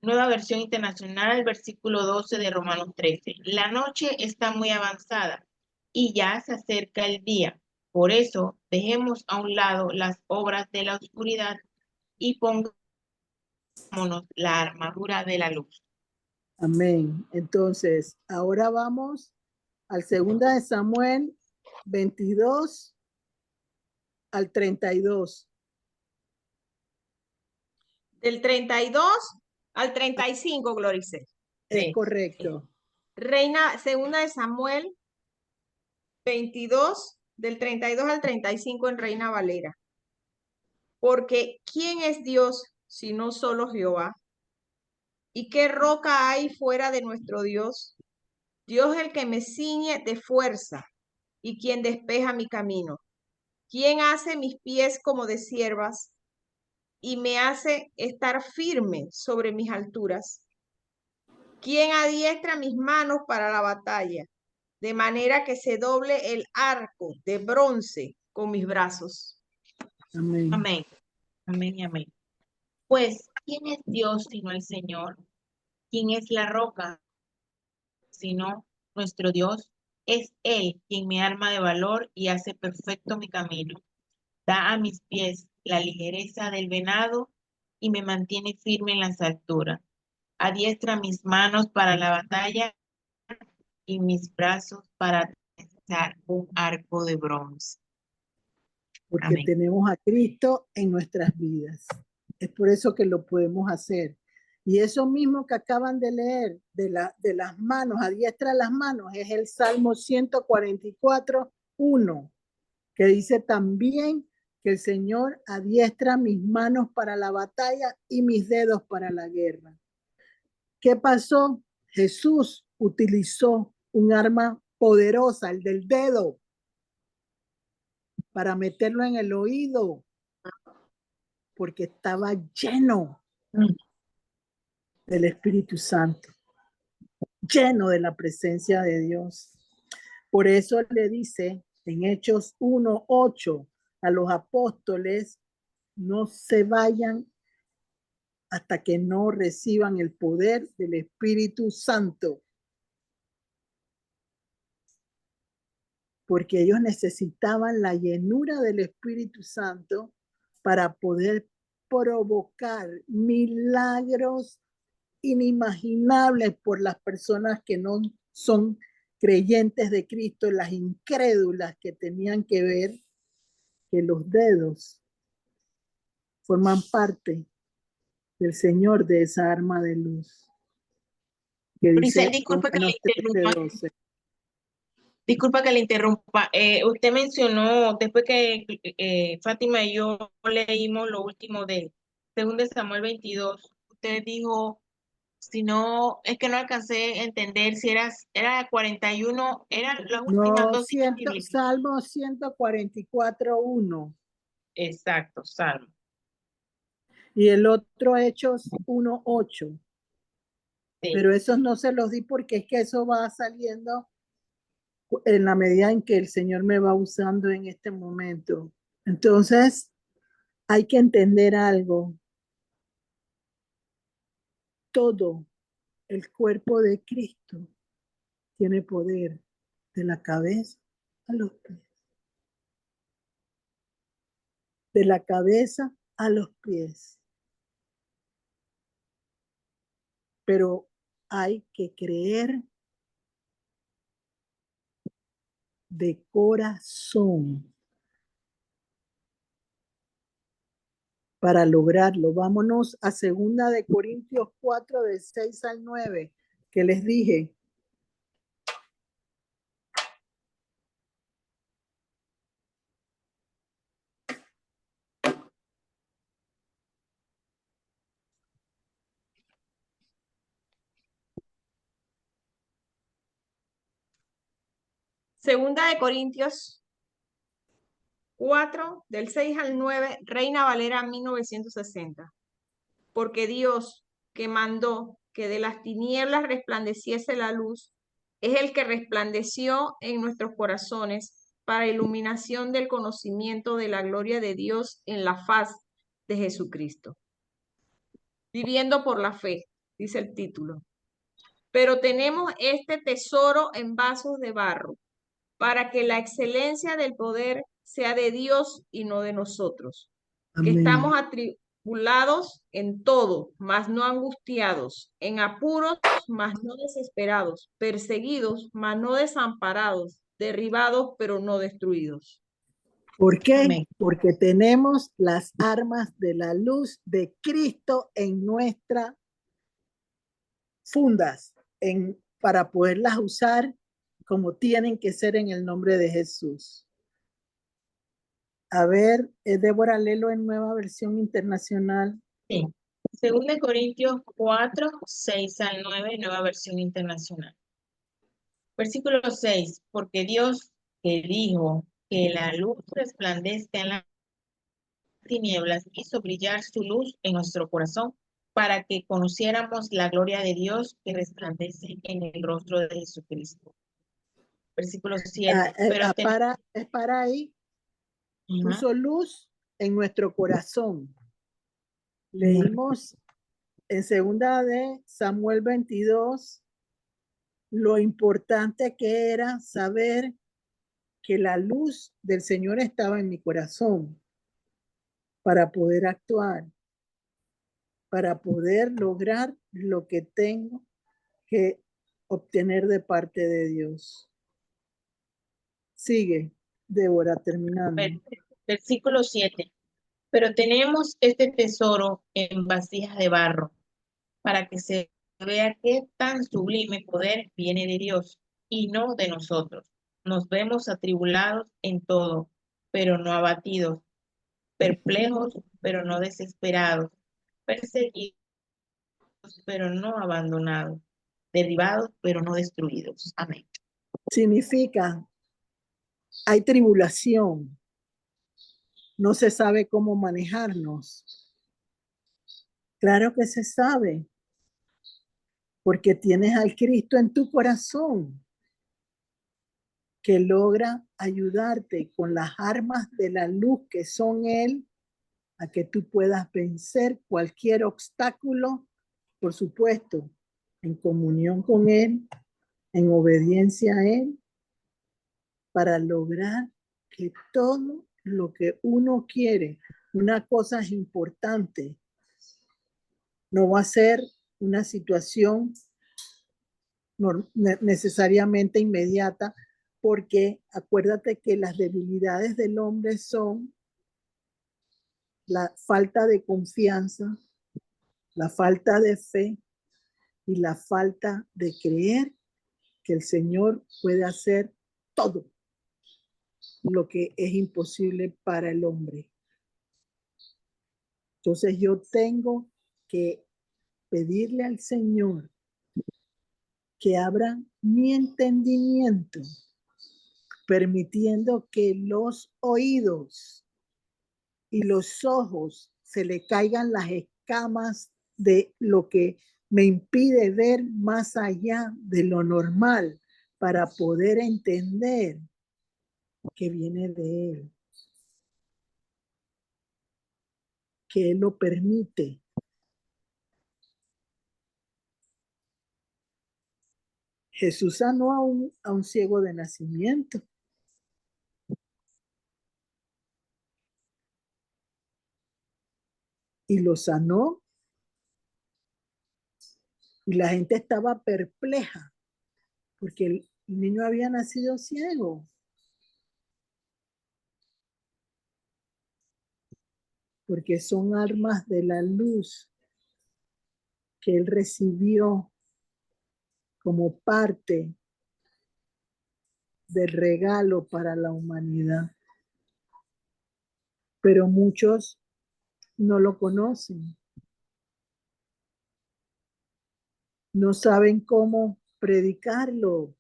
nueva versión internacional, versículo 12 de Romanos 13. La noche está muy avanzada y ya se acerca el día. Por eso, dejemos a un lado las obras de la oscuridad y pongámonos la armadura de la luz. Amén. Entonces, ahora vamos al 2 de Samuel 22 al 32. Del 32 al 35, Glorice. Es Sí. correcto. Segunda de Samuel 22, del 32 al 35 en Reina Valera. Porque ¿quién es Dios sino solo Jehová? ¿Y qué roca hay fuera de nuestro Dios? Dios el que me ciñe de fuerza y quien despeja mi camino. ¿Quién hace mis pies como de siervas y me hace estar firme sobre mis alturas? ¿Quién adiestra mis manos para la batalla, de manera que se doble el arco de bronce con mis brazos? Amén. Amén. Amén y amén. Pues, ¿quién es Dios sino el Señor? ¿Quién es la roca sino nuestro Dios? Es Él quien me arma de valor y hace perfecto mi camino. Da a mis pies la ligereza del venado y me mantiene firme en las alturas. Adiestra mis manos para la batalla y mis brazos para tensar un arco de bronce. Porque Amén. tenemos a Cristo en nuestras vidas. Es por eso que lo podemos hacer. Y eso mismo que acaban de leer de las manos, adiestra las manos, es el Salmo 144:1, que dice también que el Señor adiestra mis manos para la batalla y mis dedos para la guerra. ¿Qué pasó? Jesús utilizó un arma poderosa, el del dedo, para meterlo en el oído, porque estaba lleno del Espíritu Santo, lleno de la presencia de Dios. Por eso le dice en Hechos 1:8 a los apóstoles, no se vayan hasta que no reciban el poder del Espíritu Santo, porque ellos necesitaban la llenura del Espíritu Santo para poder provocar milagros inimaginables por las personas que no son creyentes de Cristo, las incrédulas que tenían que ver que los dedos forman parte del Señor de esa arma de luz. Que dice Grisel, disculpe que le Romanos interrumpa. 13:12. Disculpa que le interrumpa. Usted mencionó, después que Fátima y yo leímos lo último de 2 Samuel 22, usted dijo, si no, es que no alcancé a entender si era 41, eran las últimas No, dos citas bíblicas. Salmo 144:1 Exacto, Salmo. y el otro Hechos 1:8. Sí. Pero esos no se los di porque es que eso va saliendo en la medida en que el Señor me va usando en este momento. Entonces, hay que entender algo. Todo el cuerpo de Cristo tiene poder de la cabeza a los pies. De la cabeza a los pies. Pero hay que creer de corazón para lograrlo. Vámonos a 2 de Corintios 4, de 6 al 9, que les dije. Segunda de Corintios 4, del 6 al 9, Reina Valera 1960. Porque Dios, que mandó que de las tinieblas resplandeciese la luz, es el que resplandeció en nuestros corazones para iluminación del conocimiento de la gloria de Dios en la faz de Jesucristo. Viviendo por la fe, dice el título. Pero tenemos este tesoro en vasos de barro, para que la excelencia del poder sea de Dios y no de nosotros, que Amén. estamos atribulados en todo, mas no angustiados, en apuros, mas no desesperados, perseguidos, mas no desamparados, derribados, pero no destruidos. ¿Por qué? Amén. Porque tenemos las armas de la luz de Cristo en nuestras fundas, para poderlas usar como tienen que ser en el nombre de Jesús. A ver, Débora, léelo en Nueva Versión Internacional. Sí. 2 Corintios 4, 6 al 9, Nueva Versión Internacional. Versículo 6, porque Dios que dijo que la luz resplandezca en las tinieblas hizo brillar su luz en nuestro corazón para que conociéramos la gloria de Dios que resplandece en el rostro de Jesucristo. Versículo 7. Para ahí, puso luz en nuestro corazón. Leímos en 2 de Samuel 22 lo importante que era saber que la luz del Señor estaba en mi corazón para poder actuar, para poder lograr lo que tengo que obtener de parte de Dios. Sigue, Débora, terminando. Versículo 7. Pero tenemos este tesoro en vasijas de barro, para que se vea qué tan sublime poder viene de Dios y no de nosotros. Nos vemos atribulados en todo, pero no abatidos, perplejos, pero no desesperados, perseguidos, pero no abandonados, derribados, pero no destruidos. Amén. Significa, hay tribulación, no se sabe cómo manejarnos. Claro que se sabe, porque tienes al Cristo en tu corazón, que logra ayudarte con las armas de la luz que son Él, a que tú puedas vencer cualquier obstáculo, por supuesto, en comunión con Él, en obediencia a Él, para lograr que todo lo que uno quiere, una cosa es importante, no va a ser una situación necesariamente inmediata, porque acuérdate que las debilidades del hombre son la falta de confianza, la falta de fe y la falta de creer que el Señor puede hacer todo lo que es imposible para el hombre. Entonces yo tengo que pedirle al Señor que abra mi entendimiento, permitiendo que los oídos y los ojos se le caigan las escamas de lo que me impide ver más allá de lo normal para poder entender que viene de Él, que Él lo permite. Jesús sanó a un ciego de nacimiento. Y lo sanó. Y la gente estaba perpleja porque el niño había nacido ciego. Porque son armas de la luz que él recibió como parte del regalo para la humanidad. Pero muchos no lo conocen. No saben cómo predicarlo.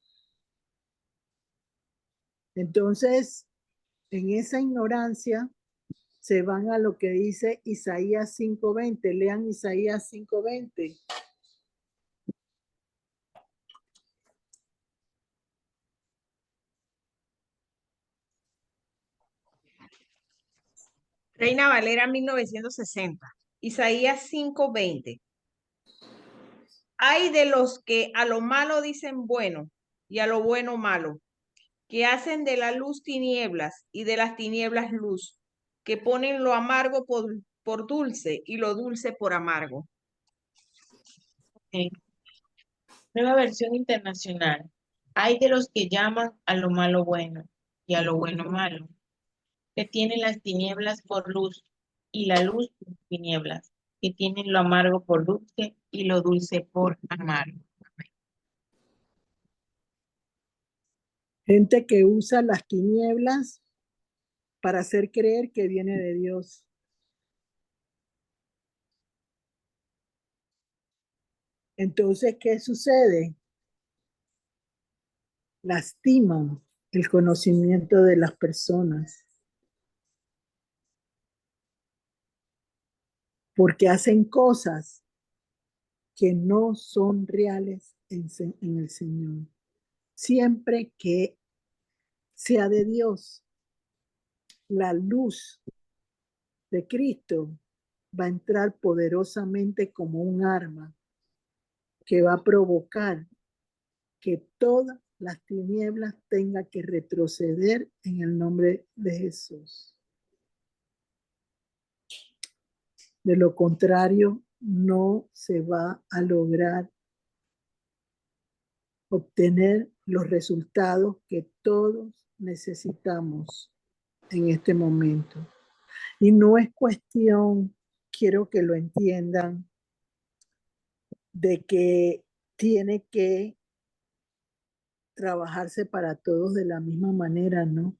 Entonces, en esa ignorancia, se van a lo que dice Isaías 5:20. Lean Isaías 5:20. Reina Valera 1960. Isaías 5:20. Hay de los que a lo malo dicen bueno y a lo bueno malo, que hacen de la luz tinieblas y de las tinieblas luz, que ponen lo amargo por dulce y lo dulce por amargo. Okay. Nueva versión internacional. Hay de los que llaman a lo malo bueno y a lo bueno malo, que tienen las tinieblas por luz y la luz por tinieblas, que tienen lo amargo por dulce y lo dulce por amargo. Gente que usa las tinieblas para hacer creer que viene de Dios. Entonces, ¿qué sucede? Lastiman el conocimiento de las personas porque hacen cosas que no son reales en el Señor. Siempre que sea de Dios, la luz de Cristo va a entrar poderosamente como un arma que va a provocar que todas las tinieblas tengan que retroceder en el nombre de Jesús. De lo contrario, no se va a lograr obtener los resultados que todos necesitamos en este momento. Y no es cuestión, quiero que lo entiendan, de que tiene que trabajarse para todos de la misma manera, ¿no?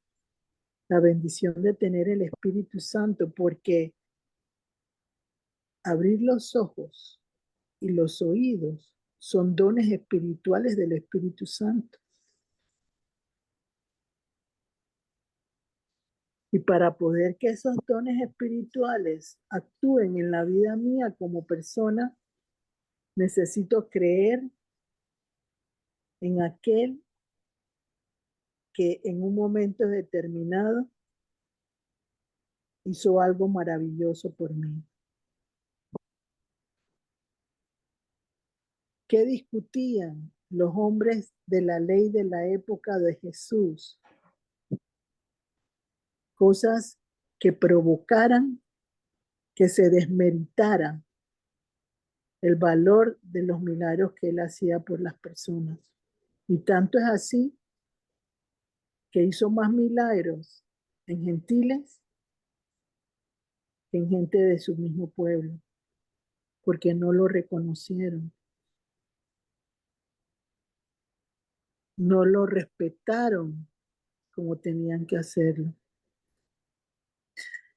La bendición de tener el Espíritu Santo, porque abrir los ojos y los oídos son dones espirituales del Espíritu Santo. Y para poder que esos dones espirituales actúen en la vida mía como persona, necesito creer en aquel que en un momento determinado hizo algo maravilloso por mí. ¿Qué discutían los hombres de la ley de la época de Jesús? Cosas que provocaran que se desmeritara el valor de los milagros que él hacía por las personas. Y tanto es así que hizo más milagros en gentiles que en gente de su mismo pueblo, porque no lo reconocieron, no lo respetaron como tenían que hacerlo.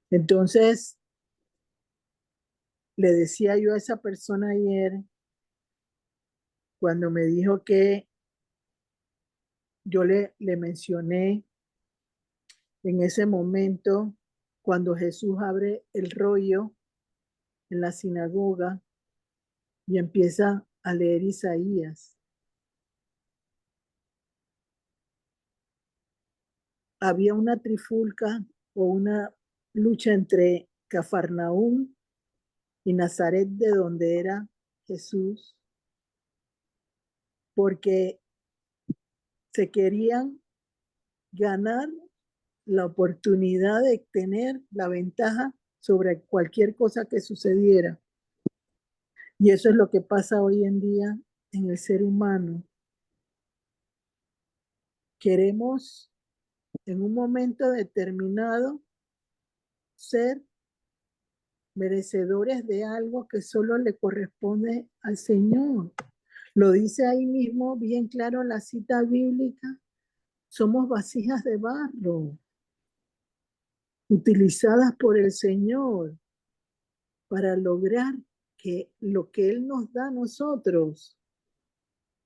Entonces, le decía yo a esa persona ayer, cuando me dijo que yo le mencioné en ese momento, cuando Jesús abre el rollo en la sinagoga y empieza a leer Isaías. Había una trifulca o una lucha entre Cafarnaúm y Nazaret, de donde era Jesús, porque se querían ganar la oportunidad de tener la ventaja sobre cualquier cosa que sucediera. Y eso es lo que pasa hoy en día en el ser humano. Queremos en un momento determinado ser merecedores de algo que solo le corresponde al Señor. Lo dice ahí mismo bien claro en la cita bíblica. Somos vasijas de barro, utilizadas por el Señor para lograr que lo que Él nos da a nosotros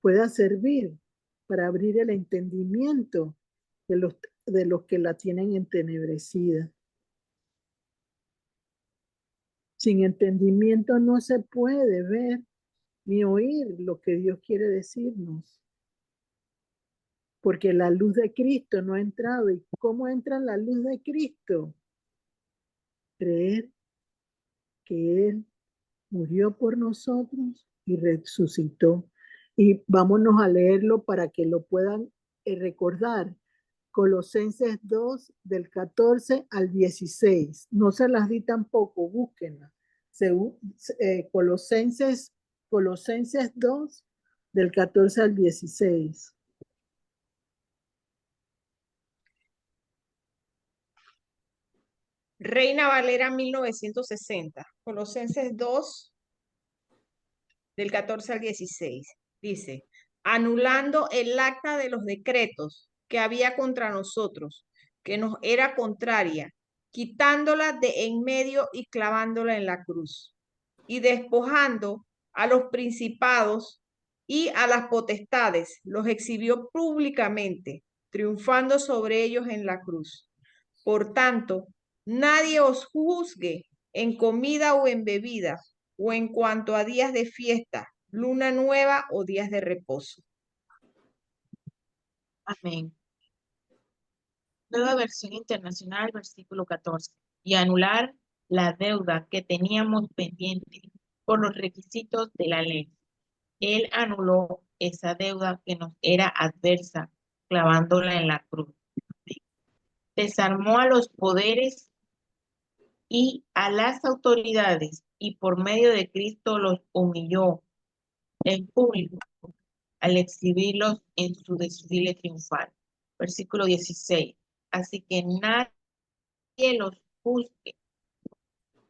pueda servir para abrir el entendimiento de los que la tienen entenebrecida. Sin entendimiento no se puede ver ni oír lo que Dios quiere decirnos. Porque la luz de Cristo no ha entrado. ¿Y cómo entra la luz de Cristo? Creer que Él murió por nosotros y resucitó. Y vámonos a leerlo para que lo puedan recordar. Colosenses 2, del 14 al 16. No se las di tampoco, búsquenla. Colosenses 2, del 14 al 16. Reina Valera 1960, Colosenses 2, del 14 al 16. Dice, anulando el acta de los decretos que había contra nosotros, que nos era contraria, quitándola de en medio y clavándola en la cruz, y despojando a los principados y a las potestades, los exhibió públicamente, triunfando sobre ellos en la cruz. Por tanto, nadie os juzgue en comida o en bebida, o en cuanto a días de fiesta, luna nueva o días de reposo. Amén. Nueva versión internacional, versículo 14. Y anular la deuda que teníamos pendiente por los requisitos de la ley. Él anuló esa deuda que nos era adversa, clavándola en la cruz. Desarmó a los poderes y a las autoridades, y por medio de Cristo los humilló en público al exhibirlos en su desfile triunfal. Versículo 16. Así que nadie los juzgue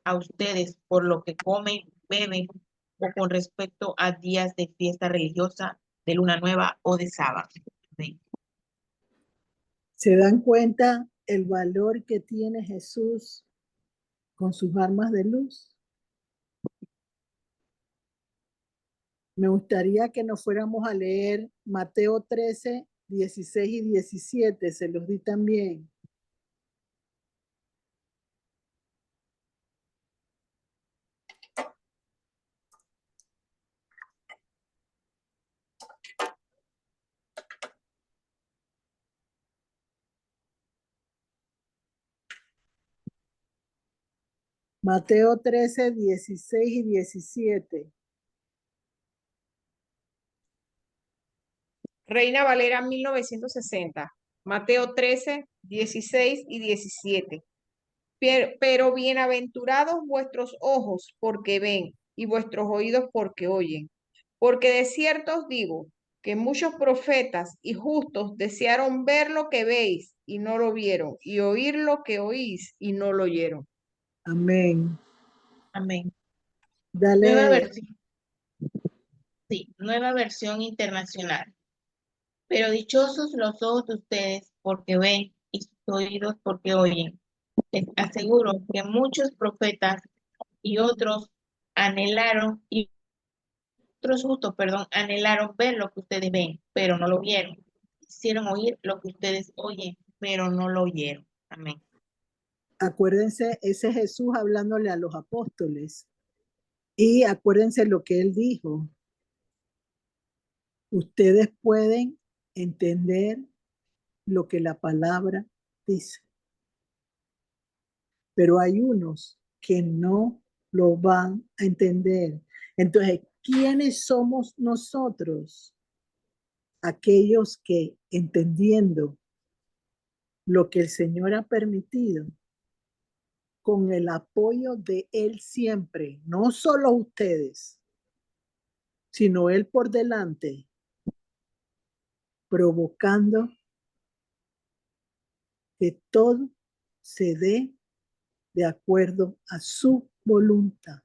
a ustedes por lo que comen, beben o con respecto a días de fiesta religiosa, de luna nueva o de sábado. Amén. ¿Se dan cuenta el valor que tiene Jesús con sus armas de luz? Me gustaría que nos fuéramos a leer Mateo 13, 16 y 17, se los di también. Mateo 13, 16 y 17. Reina Valera 1960, Mateo 13, 16 y 17. Pero bienaventurados vuestros ojos porque ven, y vuestros oídos porque oyen. Porque de cierto os digo que muchos profetas y justos desearon ver lo que veis y no lo vieron, y oír lo que oís y no lo oyeron. Amén. Amén. Dale. Nueva versión. Sí, nueva versión internacional. Pero dichosos los ojos de ustedes porque ven y sus oídos porque oyen. Les aseguro que muchos profetas y otros otros justos, perdón, anhelaron ver lo que ustedes ven, pero no lo vieron. Quisieron oír lo que ustedes oyen, pero no lo oyeron. Amén. Acuérdense, ese es Jesús hablándole a los apóstoles. Y acuérdense lo que él dijo. Ustedes pueden entender lo que la palabra dice, pero hay unos que no lo van a entender. Entonces, ¿quiénes somos nosotros? Aquellos que, entendiendo lo que el Señor ha permitido, con el apoyo de Él siempre, no solo ustedes, sino Él por delante, provocando que todo se dé de acuerdo a su voluntad.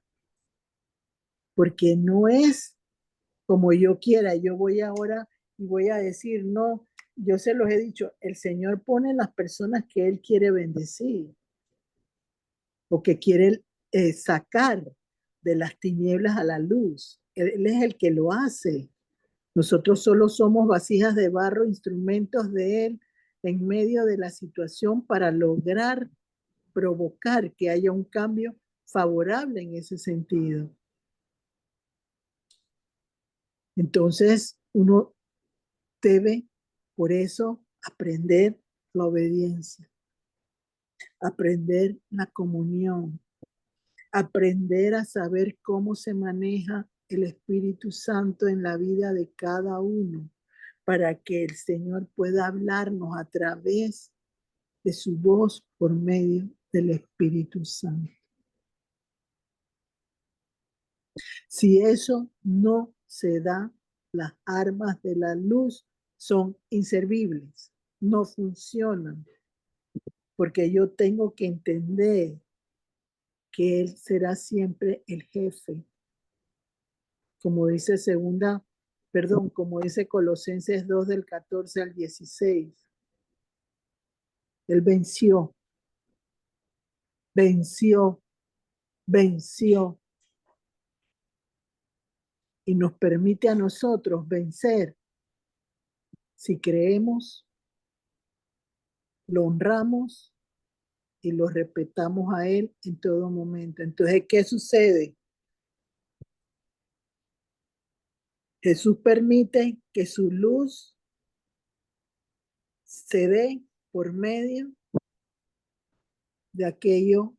Porque no es como yo quiera, yo voy ahora y voy a decir, no, yo se los he dicho, el Señor pone las personas que Él quiere bendecir o que quiere sacar de las tinieblas a la luz. Él es el que lo hace. Nosotros solo somos vasijas de barro, instrumentos de Él en medio de la situación para lograr provocar que haya un cambio favorable en ese sentido. Entonces, uno debe, por eso, aprender la obediencia, aprender la comunión, aprender a saber cómo se maneja el Espíritu Santo en la vida de cada uno, para que el Señor pueda hablarnos a través de su voz por medio del Espíritu Santo. Si eso no se da, las armas de la luz son inservibles, no funcionan, porque yo tengo que entender que Él será siempre el jefe. Como dice como dice Colosenses 2 del 14 al 16. Él venció, venció, venció. Y nos permite a nosotros vencer si creemos, lo honramos y lo respetamos a Él en todo momento. Entonces, ¿qué sucede? Jesús permite que su luz se dé por medio de aquello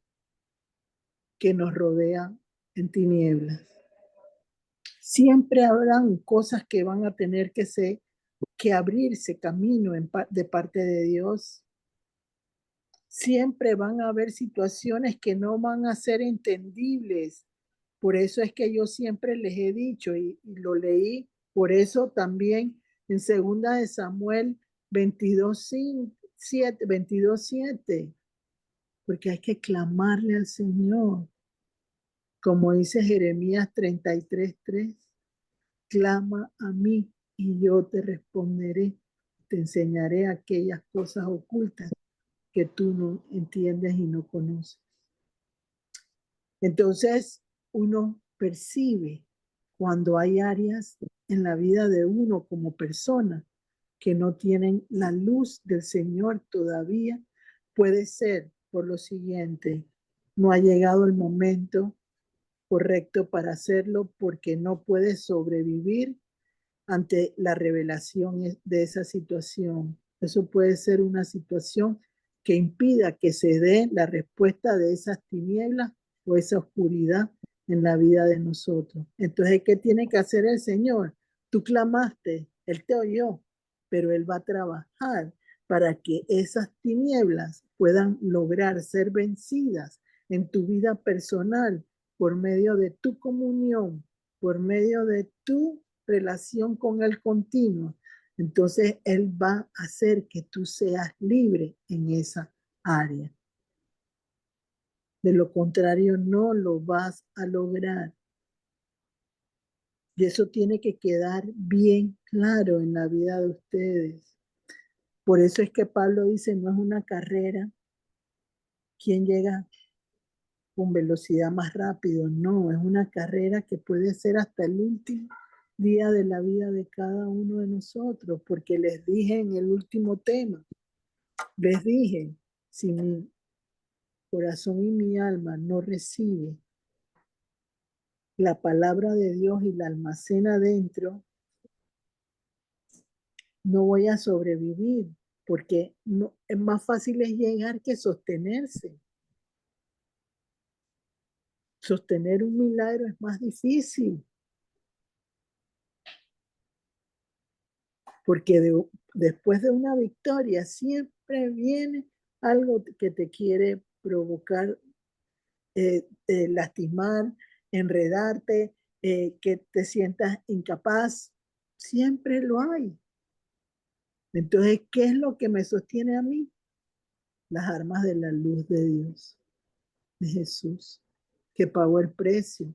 que nos rodea en tinieblas. Siempre habrán cosas que van a tener que abrirse camino de parte de Dios. Siempre van a haber situaciones que no van a ser entendibles. Por eso es que yo siempre les he dicho y lo leí, por eso también en 2 de Samuel 22:7, porque hay que clamarle al Señor. Como dice Jeremías 33:3, clama a mí y yo te responderé, te enseñaré aquellas cosas ocultas que tú no entiendes y no conoces. Entonces, uno percibe cuando hay áreas en la vida de uno como persona que no tienen la luz del Señor todavía. Puede ser por lo siguiente: no ha llegado el momento correcto para hacerlo porque no puede sobrevivir ante la revelación de esa situación. Eso puede ser una situación que impida que se dé la respuesta de esas tinieblas o esa oscuridad en la vida de nosotros. Entonces, ¿qué tiene que hacer el Señor? Tú clamaste, Él te oyó, pero Él va a trabajar para que esas tinieblas puedan lograr ser vencidas en tu vida personal, por medio de tu comunión, por medio de tu relación con Él continuo, entonces Él va a hacer que tú seas libre en esa área. De lo contrario, no lo vas a lograr. Y eso tiene que quedar bien claro en la vida de ustedes. Por eso es que Pablo dice, no es una carrera. ¿Quién llega con velocidad más rápido? No, es una carrera que puede ser hasta el último día de la vida de cada uno de nosotros, porque les dije en el último tema, les dije, si mi corazón y mi alma no recibe la palabra de Dios y la almacena dentro, no voy a sobrevivir, porque no, es más fácil es llegar que sostenerse. Sostener un milagro es más difícil, porque después de una victoria siempre viene algo que te quiere provocar, lastimar, enredarte, que te sientas incapaz. Siempre lo hay. Entonces, ¿qué es lo que me sostiene a mí? Las armas de la luz de Dios, de Jesús, que pagó el precio.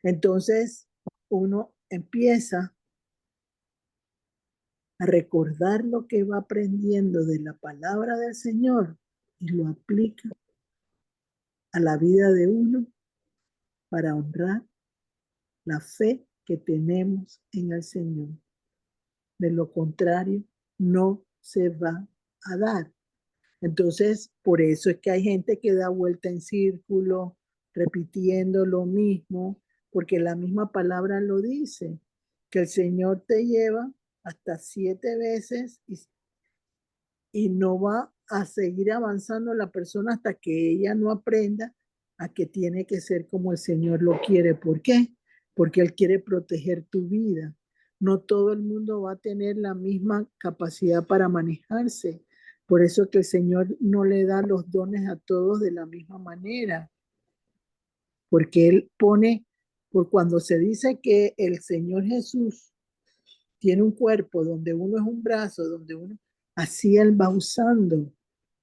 Entonces, uno empieza a recordar lo que va aprendiendo de la palabra del Señor y lo aplica a la vida de uno para honrar la fe que tenemos en el Señor. De lo contrario, no se va a dar. Entonces, por eso es que hay gente que da vuelta en círculo, repitiendo lo mismo, porque la misma palabra lo dice, que el Señor te lleva hasta 7 veces y no va a seguir avanzando la persona hasta que ella no aprenda a que tiene que ser como el Señor lo quiere. ¿Por qué? Porque Él quiere proteger tu vida. No todo el mundo va a tener la misma capacidad para manejarse. Por eso que el Señor no le da los dones a todos de la misma manera. Porque Él pone, por cuando se dice que el Señor Jesús tiene un cuerpo donde uno es un brazo, donde uno, así Él va usando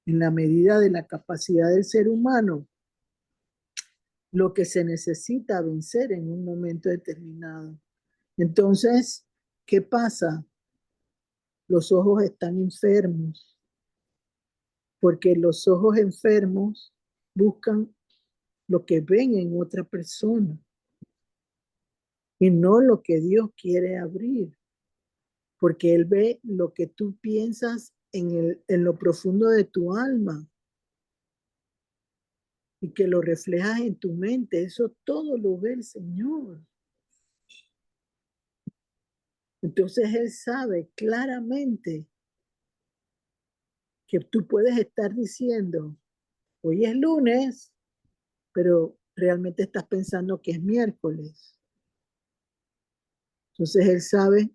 en la medida de la capacidad del ser humano lo que se necesita vencer en un momento determinado. Entonces, ¿qué pasa? Los ojos están enfermos, porque los ojos enfermos buscan lo que ven en otra persona y no lo que Dios quiere abrir, porque Él ve lo que tú piensas en lo profundo de tu alma y que lo reflejas en tu mente. Eso todo lo ve el Señor. Entonces Él sabe claramente que tú puedes estar diciendo, hoy es lunes, pero realmente estás pensando que es miércoles. Entonces Él sabe,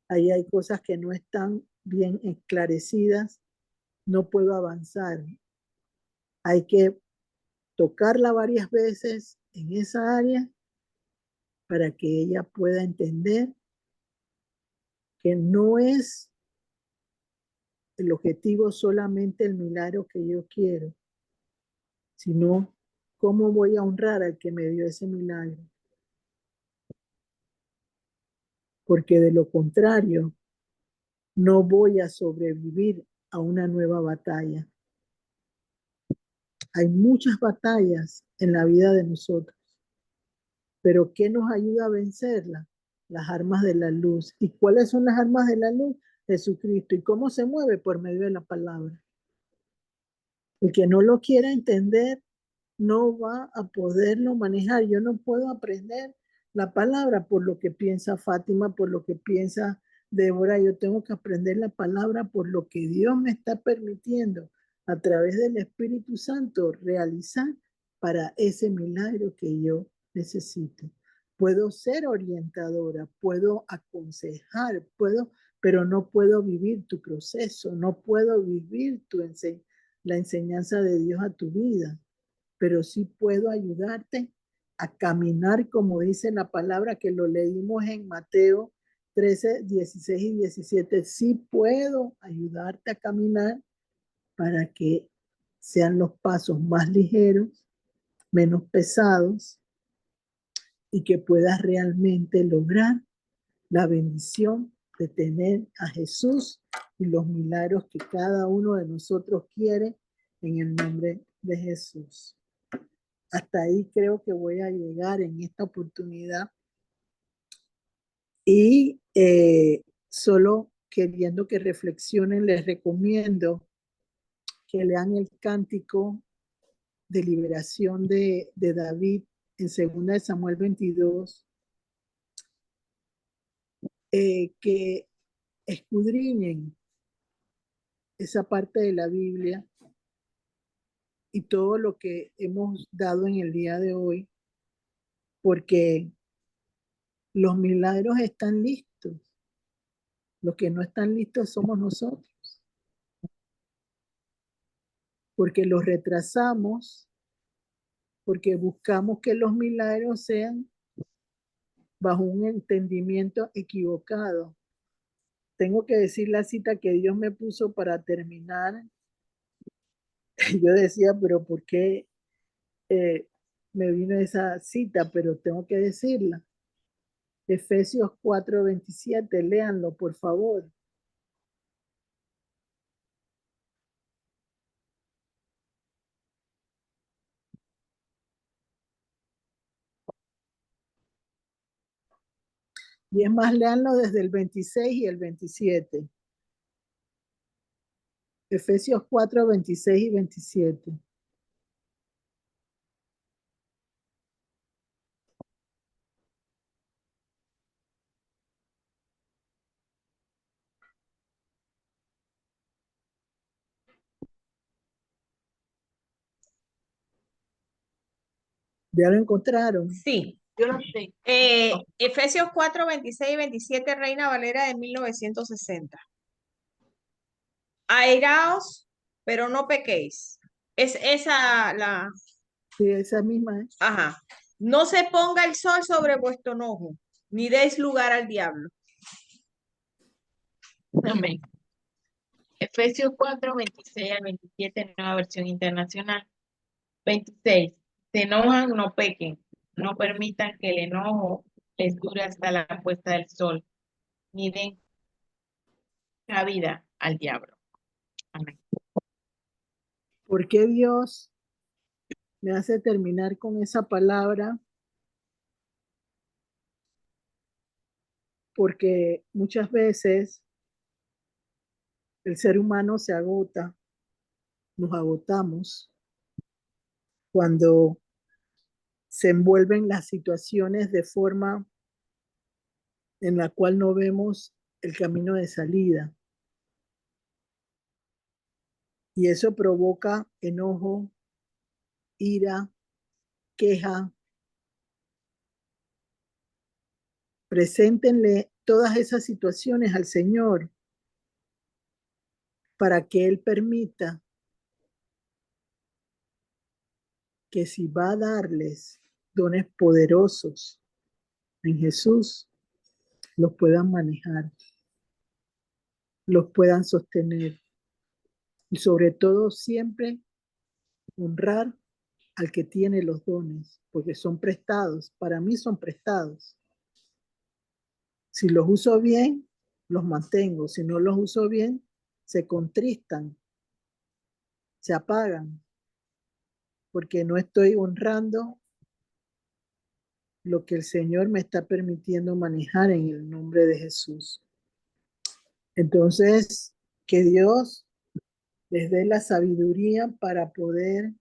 ahí hay cosas que no están bien esclarecidas, no puedo avanzar. Hay que tocarla varias veces en esa área para que ella pueda entender que no es el objetivo solamente el milagro que yo quiero, sino cómo voy a honrar al que me dio ese milagro. Porque de lo contrario, no voy a sobrevivir a una nueva batalla. Hay muchas batallas en la vida de nosotros, pero ¿qué nos ayuda a vencerlas? Las armas de la luz. ¿Y cuáles son las armas de la luz? Jesucristo. ¿Y cómo se mueve? Por medio de la palabra. El que no lo quiera entender no va a poderlo manejar. Yo no puedo aprender la palabra por lo que piensa Fátima, por lo que piensa Débora. Yo tengo que aprender la palabra por lo que Dios me está permitiendo a través del Espíritu Santo realizar para ese milagro que yo necesito. Puedo ser orientadora, puedo aconsejar, pero no puedo vivir tu proceso, no puedo vivir la enseñanza de Dios a tu vida. pero sí puedo ayudarte a caminar, como dice la palabra que lo leímos en Mateo 13, 16 y 17. Sí puedo ayudarte a caminar para que sean los pasos más ligeros, menos pesados y que puedas realmente lograr la bendición de tener a Jesús y los milagros que cada uno de nosotros quiere en el nombre de Jesús. Hasta ahí creo que voy a llegar en esta oportunidad y solo queriendo que reflexionen, les recomiendo que lean el cántico de liberación de David en 2 Samuel 22, que escudriñen esa parte de la Biblia y todo lo que hemos dado en el día de hoy, porque los milagros están listos. Los que no están listos somos nosotros, porque los retrasamos, porque buscamos que los milagros sean bajo un entendimiento equivocado. Tengo que decir la cita que Dios me puso para terminar. Yo decía, pero ¿por qué me vino esa cita? Pero tengo que decirla. Efesios 4:27, léanlo, por favor. Y es más, léanlo desde el 26 y el 27. Efesios 4:26 y 27. ¿Ya lo encontraron? Sí. Yo lo sé. Efesios 4, 26 y 27, Reina Valera de 1960. Airaos, pero no pequéis. Es esa la... Sí, esa misma es. Ajá. No se ponga el sol sobre vuestro enojo, ni deis lugar al diablo. Amén. Efesios 4, 26 al 27, nueva versión internacional. 26. Se enojan, no pequen. No permitan que el enojo les dure hasta la puesta del sol, ni den cabida al diablo. Amén. ¿Por qué Dios me hace terminar con esa palabra? Porque muchas veces el ser humano se agota, nos agotamos cuando se envuelven las situaciones de forma en la cual no vemos el camino de salida. Y eso provoca enojo, ira, queja. Preséntenle todas esas situaciones al Señor para que Él permita que si va a darles dones poderosos en Jesús, los puedan manejar, los puedan sostener y sobre todo siempre honrar al que tiene los dones, porque son prestados, para mí son prestados. Si los uso bien, los mantengo, si no los uso bien, se contristan, se apagan, porque no estoy honrando lo que el Señor me está permitiendo manejar en el nombre de Jesús. Entonces, que Dios les dé la sabiduría para poder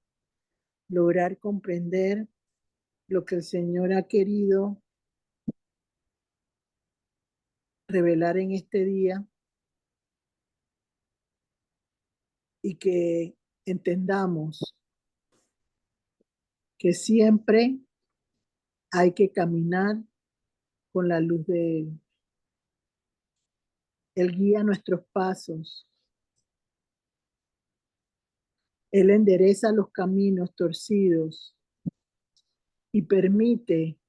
lograr comprender lo que el Señor ha querido revelar en este día y que entendamos que siempre hay que caminar con la luz de Él. Él guía nuestros pasos. Él endereza los caminos torcidos y permite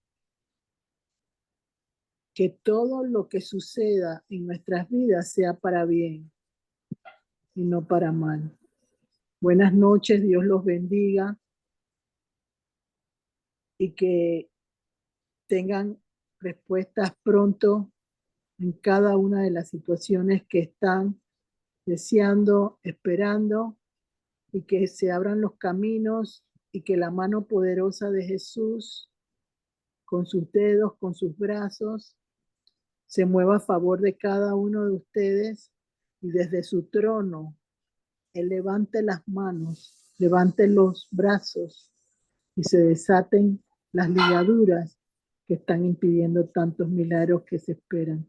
que todo lo que suceda en nuestras vidas sea para bien y no para mal. Buenas noches, Dios los bendiga y que tengan respuestas pronto en cada una de las situaciones que están deseando, esperando, y que se abran los caminos y que la mano poderosa de Jesús, con sus dedos, con sus brazos, se mueva a favor de cada uno de ustedes y desde su trono, Él levante las manos, levante los brazos y se desaten las ligaduras que están impidiendo tantos milagros que se esperan.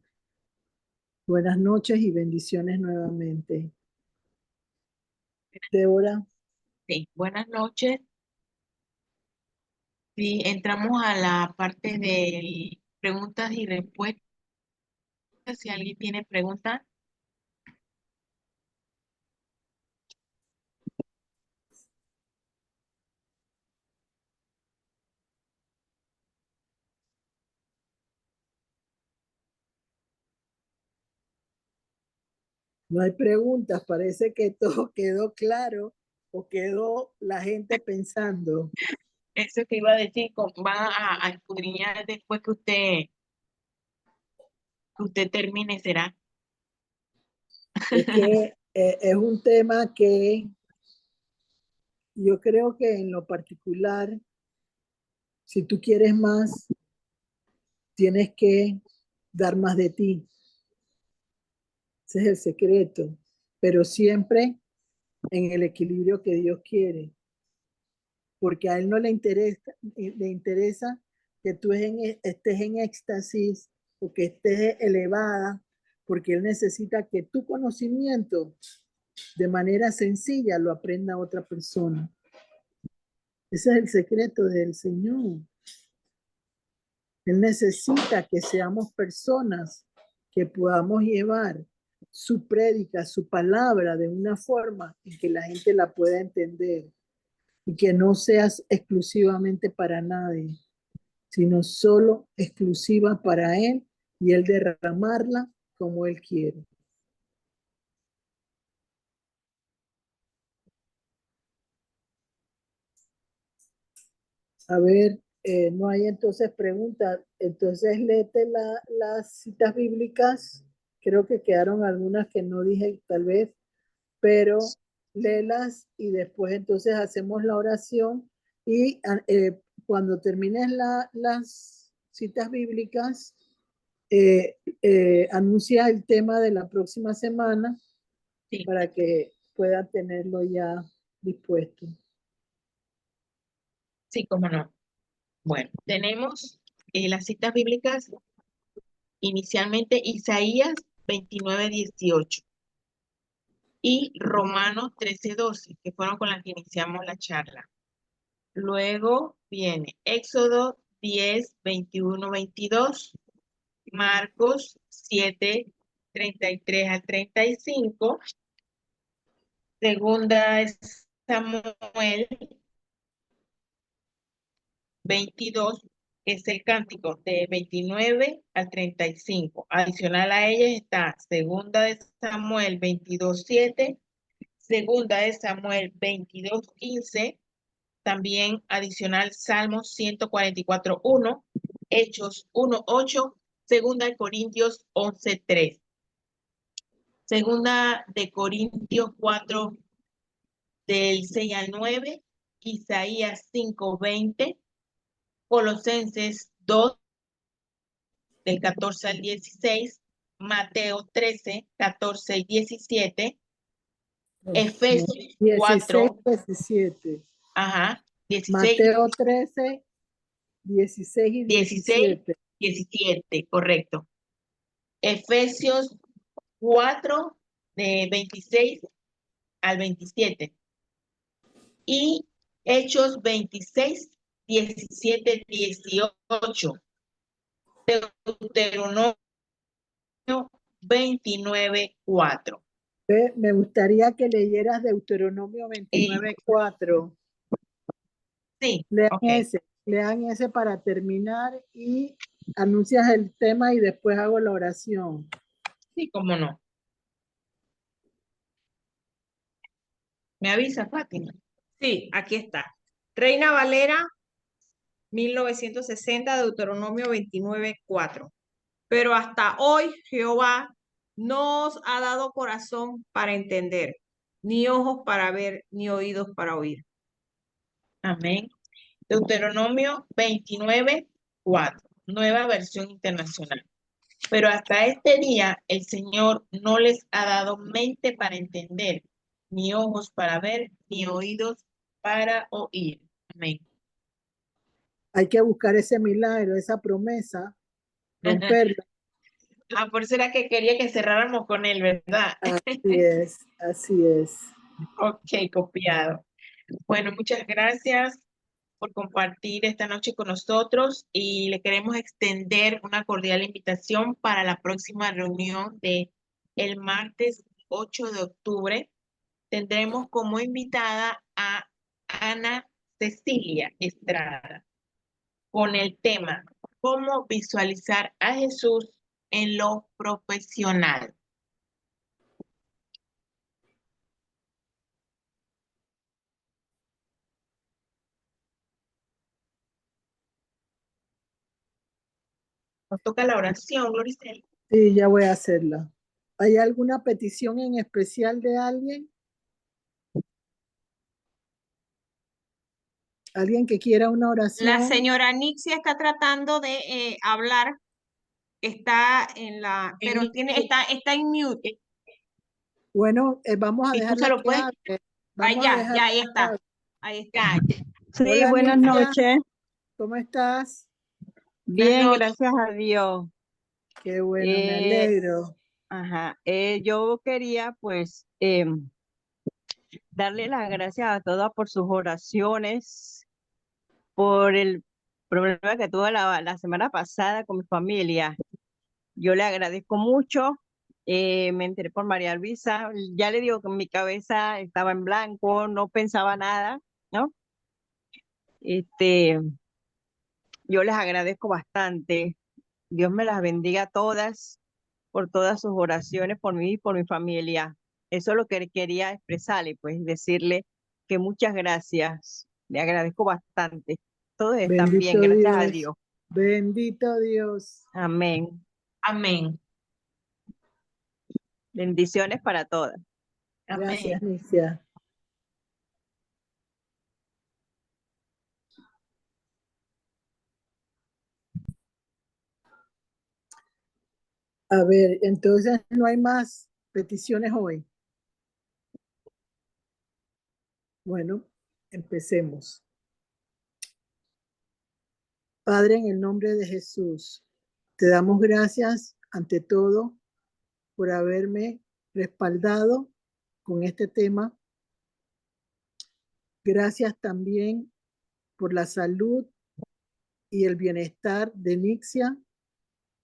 Buenas noches y bendiciones nuevamente. Débora. Sí, buenas noches. Sí, entramos a la parte de preguntas y respuestas. Si alguien tiene preguntas. No hay preguntas, parece que todo quedó claro o quedó la gente pensando. Eso que iba a decir, van a escudriñar después que usted termine, ¿será? Es que es un tema que yo creo que en lo particular, si tú quieres más, tienes que dar más de ti. Ese es el secreto, pero siempre en el equilibrio que Dios quiere, porque a Él no le interesa que tú estés en éxtasis o que estés elevada, porque Él necesita que tu conocimiento de manera sencilla lo aprenda otra persona. Ese es el secreto del Señor. Él necesita que seamos personas que podamos llevar su prédica, su palabra de una forma en que la gente la pueda entender y que no seas exclusivamente para nadie, sino solo exclusiva para Él y Él derramarla como Él quiere. A ver, no hay entonces preguntas. Entonces léete las citas bíblicas. Creo que quedaron algunas que no dije tal vez, pero léelas y después entonces hacemos la oración y cuando termines las citas bíblicas, anuncia el tema de la próxima semana Sí, para que pueda tenerlo ya dispuesto. sí, cómo no. Bueno, tenemos las citas bíblicas, inicialmente Isaías 29:18 y Romanos 13:12, que fueron con las que iniciamos la charla. Luego viene Éxodo 10:21-22, Marcos 7:33-35, Segunda es Samuel 22, que es el cántico de 29 al 35. Adicional a ella está Segunda de Samuel 22:7, Segunda de Samuel 22:15, también adicional Salmos 144:1, Hechos 1:8, Segunda de Corintios 11:3. Segunda de Corintios 4, del 6 al 9, Isaías 5:20, Colosenses 2, del 14 al 16, Mateo 13, 14 y 17, Efesios 16, 4, 17. ajá, 16, Mateo 13, 16 y 16, 17. 17, correcto. Efesios 4, de 26 al 27. Y Hechos 26, 17, 18. Deuteronomio 29:4. Me gustaría que leyeras Deuteronomio 29:4. Sí, Lean ok. lean ese para terminar y anuncias el tema y después hago la oración. Sí, cómo no. ¿Me avisa, Fátima? Sí, aquí está. Reina Valera, 1960, Deuteronomio 29:4. Pero hasta hoy Jehová no os ha dado corazón para entender, ni ojos para ver, ni oídos para oír. Amén. Deuteronomio 29:4, nueva versión internacional. Pero hasta este día el Señor no les ha dado mente para entender, ni ojos para ver, ni oídos para oír. Amén. Hay que buscar ese milagro, esa promesa, romperla. Ah, por eso era que quería que cerráramos con él, ¿verdad? Así es, así es. Ok, copiado. Bueno, muchas gracias por compartir esta noche con nosotros y le queremos extender una cordial invitación para la próxima reunión de el martes 8 de octubre. Tendremos como invitada a Ana Cecilia Estrada con el tema ¿Cómo visualizar a Jesús en lo profesional? Nos toca la oración, Gloricel. Sí, ya voy a hacerla. ¿Hay alguna petición en especial de alguien? ¿Alguien que quiera una La oración? señora Nixia está tratando de hablar, está en la, pero está en mute. Bueno, vamos a Y tú se dejarla lo que puedes. hable. Ahí Vamos a ya, dejar ya, ahí que está. hable. Ahí está. Ya, ya. Sí, Hola, buenas Nidia, noches. ¿cómo estás? Buenas Bien, noches. gracias a Dios. Qué bueno, me Eh, alegro. yo quería pues darle las gracias a todas por sus oraciones, por el problema que tuve la semana pasada con mi familia. Yo le agradezco mucho. Me enteré por María Luisa. Ya le digo que mi cabeza estaba en blanco, no pensaba nada, ¿no? Este, yo les agradezco bastante. Dios me las bendiga a todas por todas sus oraciones por mí y por mi familia. Eso es lo que quería expresarle, pues decirle que muchas gracias. Le agradezco bastante. Todos están bien, Bendito gracias a Dios. Dios. Bendito Dios. Amén. Amén. Bendiciones para todas. Amén. Gracias, Nicia. A ver, entonces no hay más peticiones hoy. Bueno, empecemos. Padre, en el nombre de Jesús, te damos gracias ante todo por haberme respaldado con este tema. Gracias también por la salud y el bienestar de Nixia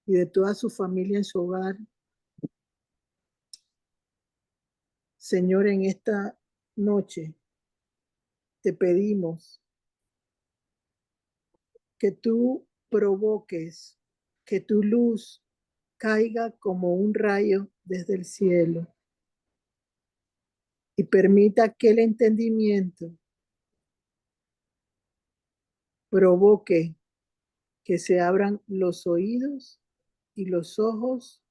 y de toda su familia en su hogar. Señor, en esta noche te pedimos que tú provoques que tu luz caiga como un rayo desde el cielo y permita que el entendimiento provoque que se abran los oídos y los ojos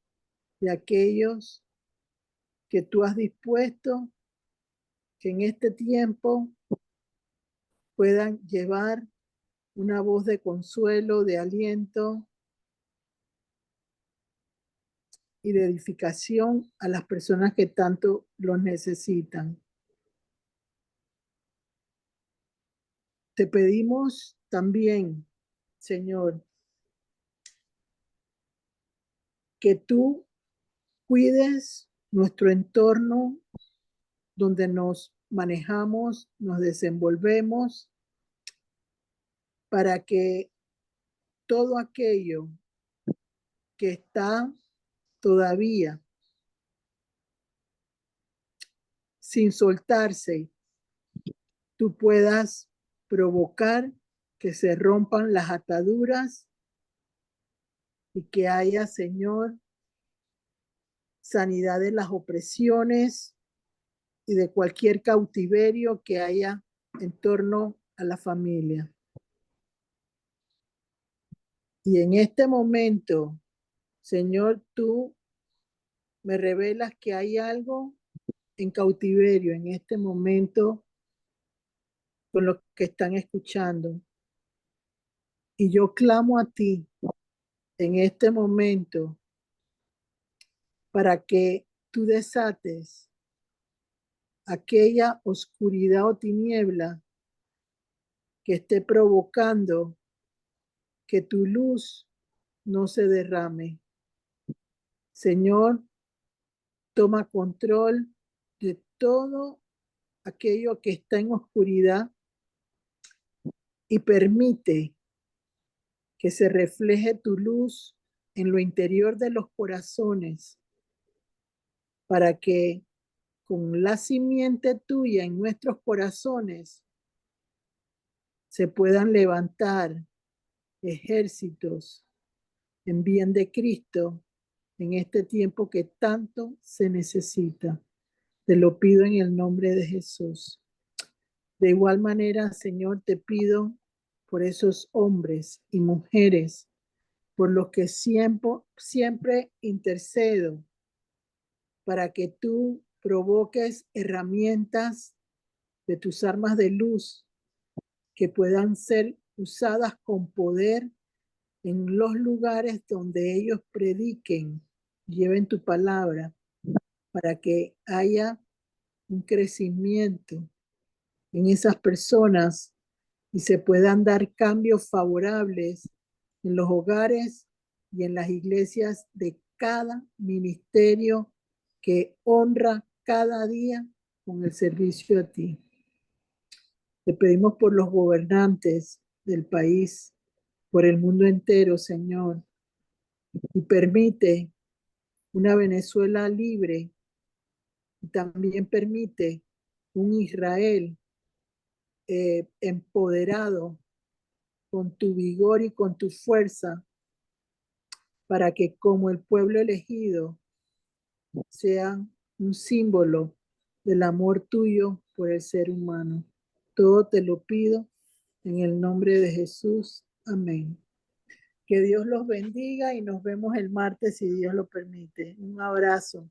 de aquellos que tú has dispuesto que en este tiempo puedan llevar una voz de consuelo, de aliento y de edificación a las personas que tanto los necesitan. Te pedimos también, Señor, que tú cuides nuestro entorno donde nos manejamos, nos desenvolvemos, para que todo aquello que está todavía sin soltarse, tú puedas provocar que se rompan las ataduras y que haya, Señor, sanidad de las opresiones y de cualquier cautiverio que haya en torno a la familia. Y en este momento, Señor, tú me revelas que hay algo en cautiverio en este momento con los que están escuchando. Y yo clamo a ti en este momento para que tú desates aquella oscuridad o tiniebla que esté provocando que tu luz no se derrame. Señor, toma control de todo aquello que está en oscuridad y permite que se refleje tu luz en lo interior de los corazones para que con la simiente tuya en nuestros corazones se puedan levantar ejércitos en bien de Cristo en este tiempo que tanto se necesita. Te lo pido en el nombre de Jesús. De igual manera, Señor, te pido por esos hombres y mujeres por los que siempre intercedo para que tú provoques herramientas de tus armas de luz que puedan ser usadas con poder en los lugares donde ellos prediquen, lleven tu palabra, para que haya un crecimiento en esas personas y se puedan dar cambios favorables en los hogares y en las iglesias de cada ministerio que honra cada día con el servicio a ti. Te pedimos por los gobernantes del país, por el mundo entero, Señor, y permite una Venezuela libre y también permite un Israel empoderado con tu vigor y con tu fuerza para que como el pueblo elegido sean un símbolo del amor tuyo por el ser humano. Todo te lo pido en el nombre de Jesús. Amén. Que Dios los bendiga y nos vemos el martes si Dios lo permite. Un abrazo.